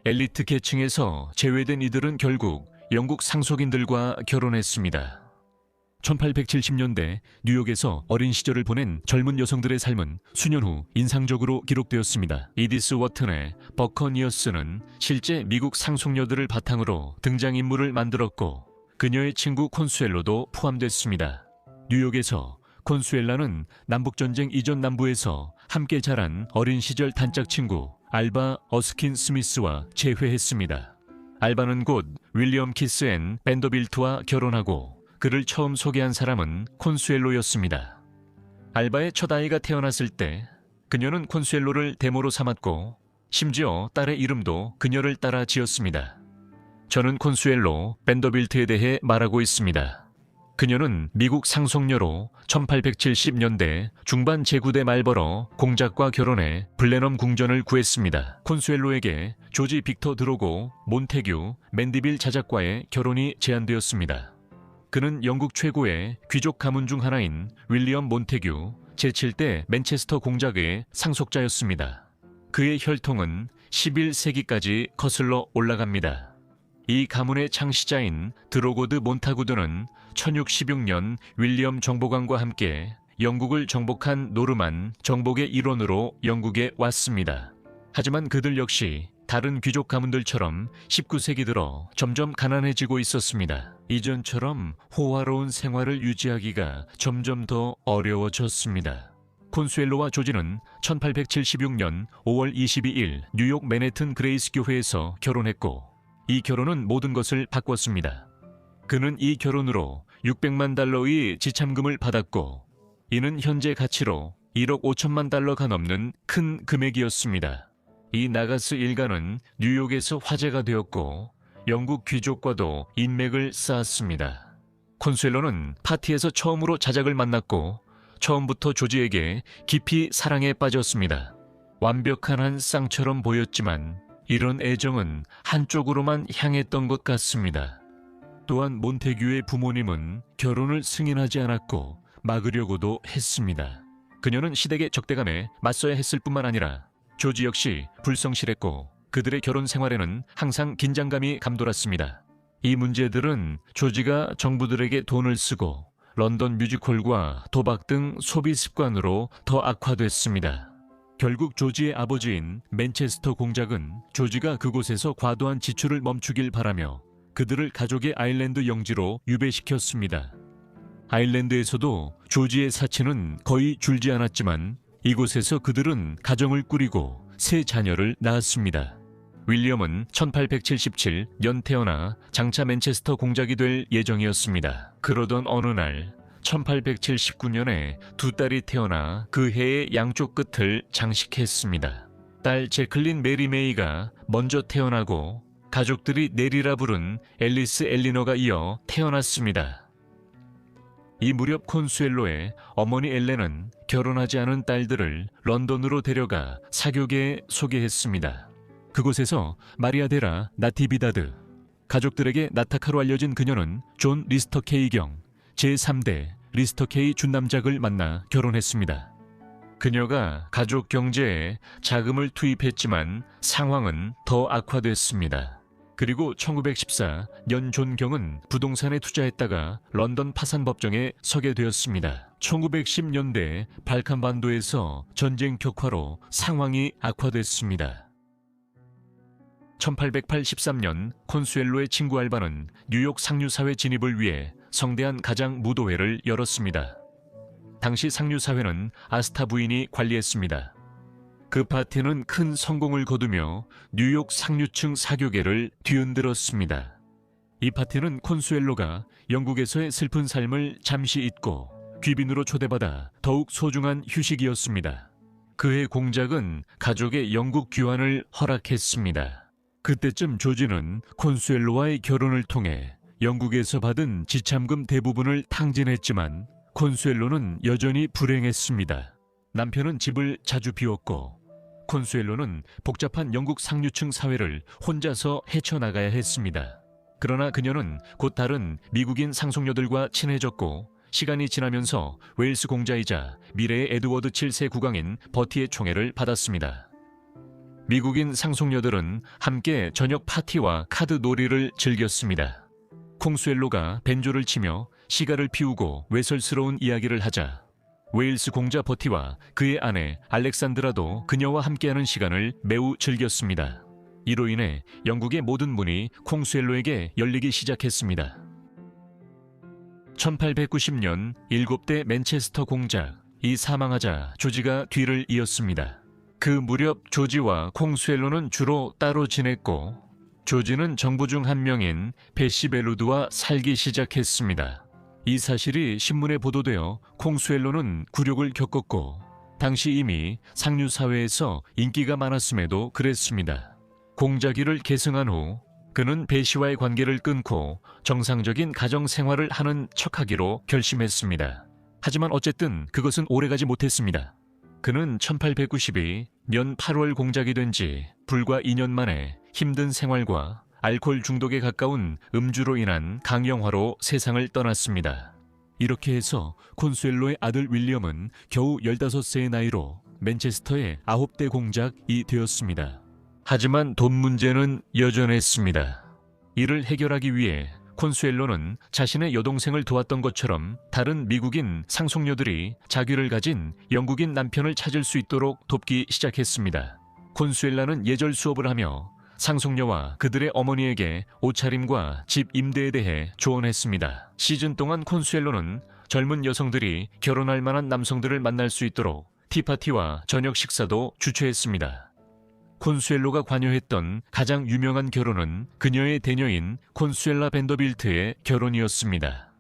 엘리트 계층에서 제외된 이들은 결국 영국 상속인들과 결혼했습니다. 1870년대 뉴욕에서 어린 시절을 보낸 젊은 여성들의 삶은 수년 후 인상적으로 기록되었습니다. 이디스 워튼의 버커니어스는 실제 미국 상속녀들을 바탕으로 등장인물을 만들었고 그녀의 친구 콘수엘로도 포함됐습니다. 뉴욕에서 콘수엘라는 남북전쟁 이전 남부에서 함께 자란 어린 시절 단짝 친구 알바 어스킨 스미스와 재회했습니다. 알바는 곧 윌리엄 키스 앤 밴더빌트와 결혼하고 그를 처음 소개한 사람은 콘수엘로였습니다. 알바의 첫 아이가 태어났을 때 그녀는 콘수엘로를 데모로 삼았고 심지어 딸의 이름도 그녀를 따라 지었습니다. 저는 콘수엘로 밴더빌트에 대해 말하고 있습니다. 그녀는 미국 상속녀로 1870년대 중반 제9대 말벌어 공작과 결혼해 블레넘 궁전을 구했습니다. 콘수엘로에게 조지 빅터 드로고 몬테규 맨디빌 자작과의 결혼이 제안되었습니다. 그는 영국 최고의 귀족 가문 중 하나인 윌리엄 몬테규 제7대 맨체스터 공작의 상속자였습니다. 그의 혈통은 11세기까지 거슬러 올라갑니다. 이 가문의 창시자인 드로고드 몬타구드는 1616년 윌리엄 정보관과 함께 영국을 정복한 노르만 정복의 일원으로 영국에 왔습니다. 하지만 그들 역시 다른 귀족 가문들처럼 19세기 들어 점점 가난해지고 있었습니다. 이전처럼 호화로운 생활을 유지하기가 점점 더 어려워졌습니다. 콘수엘로와 조지는 1876년 5월 22일 뉴욕 맨해튼 그레이스 교회에서 결혼했고 이 결혼은 모든 것을 바꿨습니다. 그는 이 결혼으로 600만 달러의 지참금을 받았고 이는 현재 가치로 1억 5천만 달러가 넘는 큰 금액이었습니다. 이 나가스 일가는 뉴욕에서 화제가 되었고 영국 귀족과도 인맥을 쌓았습니다. 콘수엘로는 파티에서 처음으로 자작을 만났고 처음부터 조지에게 깊이 사랑에 빠졌습니다. 완벽한 한 쌍처럼 보였지만 이런 애정은 한쪽으로만 향했던 것 같습니다. 또한 몬테규의 부모님은 결혼을 승인하지 않았고 막으려고도 했습니다. 그녀는 시댁의 적대감에 맞서야 했을 뿐만 아니라 조지 역시 불성실했고 그들의 결혼 생활에는 항상 긴장감이 감돌았습니다. 이 문제들은 조지가 정부들에게 돈을 쓰고 런던 뮤지컬과 도박 등 소비 습관으로 더 악화됐습니다. 결국 조지의 아버지인 맨체스터 공작은 조지가 그곳에서 과도한 지출을 멈추길 바라며 그들을 가족의 아일랜드 영지로 유배시켰습니다. 아일랜드에서도 조지의 사치는 거의 줄지 않았지만 이곳에서 그들은 가정을 꾸리고 세 자녀를 낳았습니다. 윌리엄은 1877년 태어나 장차 맨체스터 공작이 될 예정이었습니다. 그러던 어느 날 1879년에 두 딸이 태어나 그 해의 양쪽 끝을 장식했습니다. 딸 제클린 메리 메이가 먼저 태어나고 가족들이 내리라 부른 앨리스 엘리너가 이어 태어났습니다. 이 무렵 콘수엘로의 어머니 엘렌은 결혼하지 않은 딸들을 런던으로 데려가 사교계에 소개했습니다. 그곳에서 마리아 데라 나티비다드, 가족들에게 나타카로 알려진 그녀는 존 리스터케이 경 제3대 리스터케이 준남작을 만나 결혼했습니다. 그녀가 가족 경제에 자금을 투입했지만 상황은 더 악화됐습니다. 그리고 1914년 존 경은 부동산에 투자했다가 런던 파산 법정에 서게 되었습니다. 1910년대 발칸반도에서 전쟁 격화로 상황이 악화됐습니다. 1883년 콘수엘로의 친구 알바는 뉴욕 상류사회 진입을 위해 성대한 가장 무도회를 열었습니다. 당시 상류사회는 아스타 부인이 관리했습니다. 그 파티는 큰 성공을 거두며 뉴욕 상류층 사교계를 뒤흔들었습니다. 이 파티는 콘수엘로가 영국에서의 슬픈 삶을 잠시 잊고 귀빈으로 초대받아 더욱 소중한 휴식이었습니다. 그의 공작은 가족의 영국 귀환을 허락했습니다. 그때쯤 조지는 콘수엘로와의 결혼을 통해 영국에서 받은 지참금 대부분을 탕진했지만 콘수엘로는 여전히 불행했습니다. 남편은 집을 자주 비웠고 콘수엘로는 복잡한 영국 상류층 사회를 혼자서 헤쳐나가야 했습니다. 그러나 그녀는 곧 다른 미국인 상속녀들과 친해졌고 시간이 지나면서 웨일스 공자이자 미래의 에드워드 7세 국왕인 버티의 총애를 받았습니다. 미국인 상속녀들은 함께 저녁 파티와 카드 놀이를 즐겼습니다. 콩수엘로가 벤조를 치며 시가를 피우고 외설스러운 이야기를 하자 웨일스 공자 버티와 그의 아내 알렉산드라도 그녀와 함께하는 시간을 매우 즐겼습니다. 이로 인해 영국의 모든 문이 콩수엘로에게 열리기 시작했습니다. 1890년 7대 맨체스터 공작이 사망하자 조지가 뒤를 이었습니다. 그 무렵 조지와 콩수엘로는 주로 따로 지냈고 조지는 정부 중 한 명인 베시 벨루드와 살기 시작했습니다. 이 사실이 신문에 보도되어 콩수엘로는 굴욕을 겪었고 당시 이미 상류 사회에서 인기가 많았음에도 그랬습니다. 공자기를 계승한 후 그는 베시와의 관계를 끊고 정상적인 가정 생활을 하는 척하기로 결심했습니다. 하지만 어쨌든 그것은 오래가지 못했습니다. 그는 1892년 8월 공작이 된 지 불과 2년 만에 힘든 생활과 알코올 중독에 가까운 음주로 인한 강영화로 세상을 떠났습니다. 이렇게 해서 콘수엘로의 아들 윌리엄은 겨우 15세의 나이로 맨체스터의 9대 공작이 되었습니다. 하지만 돈 문제는 여전했습니다. 이를 해결하기 위해 콘수엘로는 자신의 여동생을 도왔던 것처럼 다른 미국인 상속녀들이 자귀를 가진 영국인 남편을 찾을 수 있도록 돕기 시작했습니다. 콘수엘라는 예절 수업을 하며 상속녀와 그들의 어머니에게 옷차림과 집 임대에 대해 조언했습니다. 시즌 동안 콘수엘로는 젊은 여성들이 결혼할 만한 남성들을 만날 수 있도록 티파티와 저녁 식사도 주최했습니다. 콘수엘로가 관여했던 가장 유명한 결혼은 그녀의 대녀인 콘수엘라 벤더빌트의 결혼이었습니다.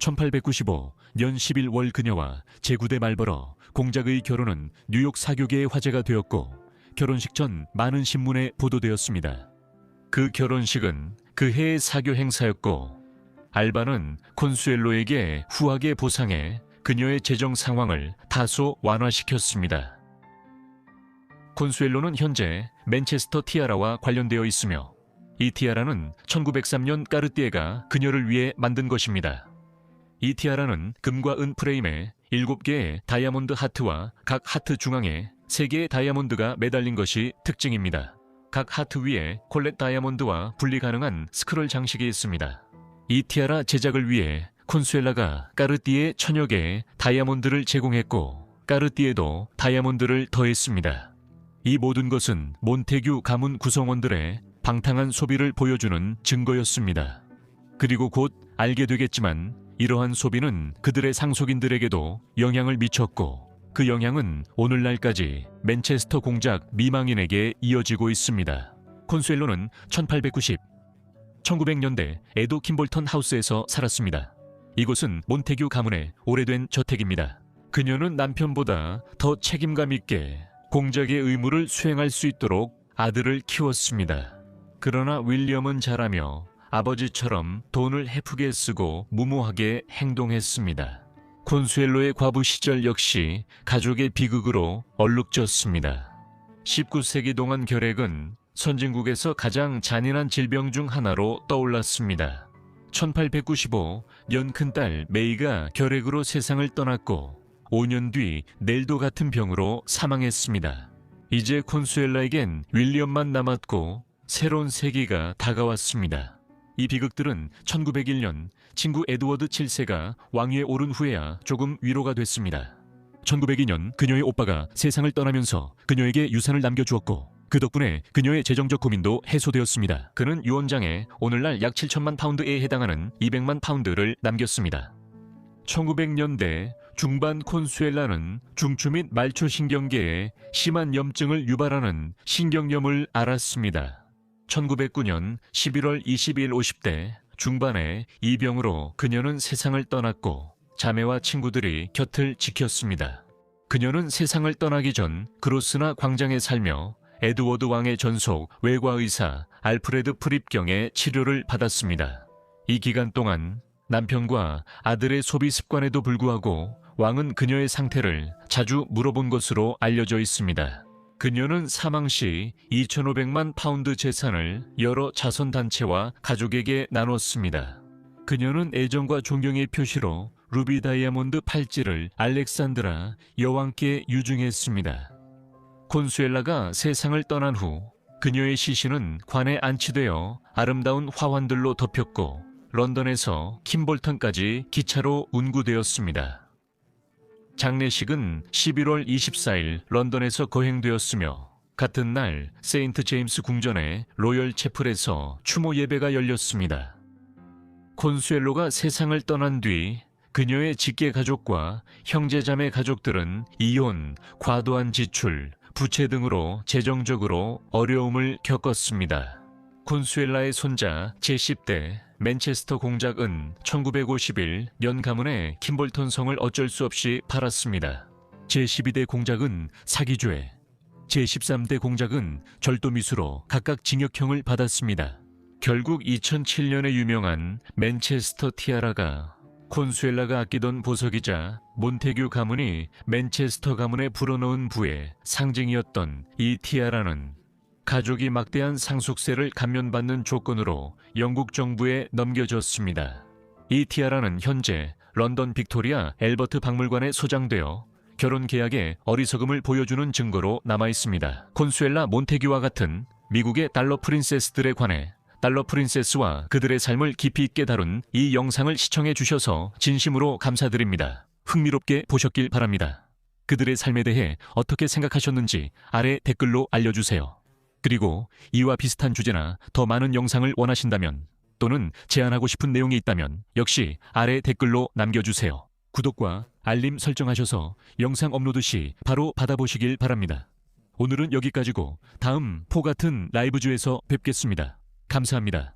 1895년 11월 그녀와 제9대 말버러 공작의 결혼은 뉴욕 사교계의 화제가 되었고 결혼식 전 많은 신문에 보도되었습니다. 그 결혼식은 그 해의 사교 행사였고 알바는 콘수엘로에게 후하게 보상해 그녀의 재정 상황을 다소 완화시켰습니다. 콘수엘로는 현재 맨체스터 티아라와 관련되어 있으며 이 티아라는 1903년 까르띠에가 그녀를 위해 만든 것입니다. 이 티아라는 금과 은 프레임에 7개의 다이아몬드 하트와 각 하트 중앙에 3개의 다이아몬드가 매달린 것이 특징입니다. 각 하트 위에 콜렛 다이아몬드와 분리 가능한 스크롤 장식이 있습니다. 이 티아라 제작을 위해 콘수엘라가 까르띠에 1000여 개의 다이아몬드를 제공했고 까르띠에도 다이아몬드를 더했습니다. 이 모든 것은 몬테규 가문 구성원들의 방탕한 소비를 보여주는 증거였습니다. 그리고 곧 알게 되겠지만 이러한 소비는 그들의 상속인들에게도 영향을 미쳤고 그 영향은 오늘날까지 맨체스터 공작 미망인에게 이어지고 있습니다. 콘수엘로는 1900년대 에도 킴볼턴 하우스에서 살았습니다. 이곳은 몬테규 가문의 오래된 저택입니다. 그녀는 남편보다 더 책임감 있게 공작의 의무를 수행할 수 있도록 아들을 키웠습니다. 그러나 윌리엄은 자라며 아버지처럼 돈을 헤프게 쓰고 무모하게 행동했습니다. 콘수엘로의 과부 시절 역시 가족의 비극으로 얼룩졌습니다. 19세기 동안 결핵은 선진국에서 가장 잔인한 질병 중 하나로 떠올랐습니다. 1895년 큰딸 메이가 결핵으로 세상을 떠났고 5년 뒤 넬도 같은 병으로 사망했습니다. 이제 콘수엘라에겐 윌리엄만 남았고 새로운 세기가 다가왔습니다. 이 비극들은 1901년 친구 에드워드 7세가 왕위에 오른 후에야 조금 위로가 됐습니다. 1902년 그녀의 오빠가 세상을 떠나면서 그녀에게 유산을 남겨주었고 그 덕분에 그녀의 재정적 고민도 해소되었습니다. 그는 유언장에 오늘날 약 7천만 파운드에 해당하는 200만 파운드를 남겼습니다. 1900년대 중반 콘수엘라는 중추 및 말초신경계에 심한 염증을 유발하는 신경염을 앓았습니다. 1909년 11월 22일 50대 중반에 이 병으로 그녀는 세상을 떠났고 자매와 친구들이 곁을 지켰습니다. 그녀는 세상을 떠나기 전 그로스나 광장에 살며 에드워드 왕의 전속 외과의사 알프레드 프립경의 치료를 받았습니다. 이 기간 동안 남편과 아들의 소비 습관에도 불구하고 왕은 그녀의 상태를 자주 물어본 것으로 알려져 있습니다. 그녀는 사망 시 2,500만 파운드 재산을 여러 자선단체와 가족에게 나눴습니다. 그녀는 애정과 존경의 표시로 루비 다이아몬드 팔찌를 알렉산드라 여왕께 유증했습니다. 콘수엘라가 세상을 떠난 후 그녀의 시신은 관에 안치되어 아름다운 화환들로 덮였고 런던에서 킴볼턴까지 기차로 운구되었습니다. 장례식은 11월 24일 런던에서 거행되었으며 같은 날 세인트 제임스 궁전의 로열 채플에서 추모 예배가 열렸습니다. 콘수엘로가 세상을 떠난 뒤 그녀의 직계 가족과 형제자매 가족들은 이혼, 과도한 지출, 부채 등으로 재정적으로 어려움을 겪었습니다. 콘수엘라의 손자 제10대 맨체스터 공작은 1951년 가문의 킴볼턴 성을 어쩔 수 없이 팔았습니다. 제12대 공작은 사기죄, 제13대 공작은 절도미수로 각각 징역형을 받았습니다. 결국 2007년에 유명한 맨체스터 티아라가 콘수엘라가 아끼던 보석이자 몬테규 가문이 맨체스터 가문에 불어넣은 부의 상징이었던 이 티아라는 가족이 막대한 상속세를 감면받는 조건으로 영국 정부에 넘겨졌습니다. 이 티아라는 현재 런던 빅토리아 앨버트 박물관에 소장되어 결혼 계약의 어리석음을 보여주는 증거로 남아있습니다. 콘수엘라 몬테규와 같은 미국의 달러 프린세스들에 관해 달러 프린세스와 그들의 삶을 깊이 있게 다룬 이 영상을 시청해 주셔서 진심으로 감사드립니다. 흥미롭게 보셨길 바랍니다. 그들의 삶에 대해 어떻게 생각하셨는지 아래 댓글로 알려주세요. 그리고 이와 비슷한 주제나 더 많은 영상을 원하신다면 또는 제안하고 싶은 내용이 있다면 역시 아래 댓글로 남겨주세요. 구독과 알림 설정하셔서 영상 업로드 시 바로 받아보시길 바랍니다. 오늘은 여기까지고 다음 포 같은 라이브주에서 뵙겠습니다. 감사합니다.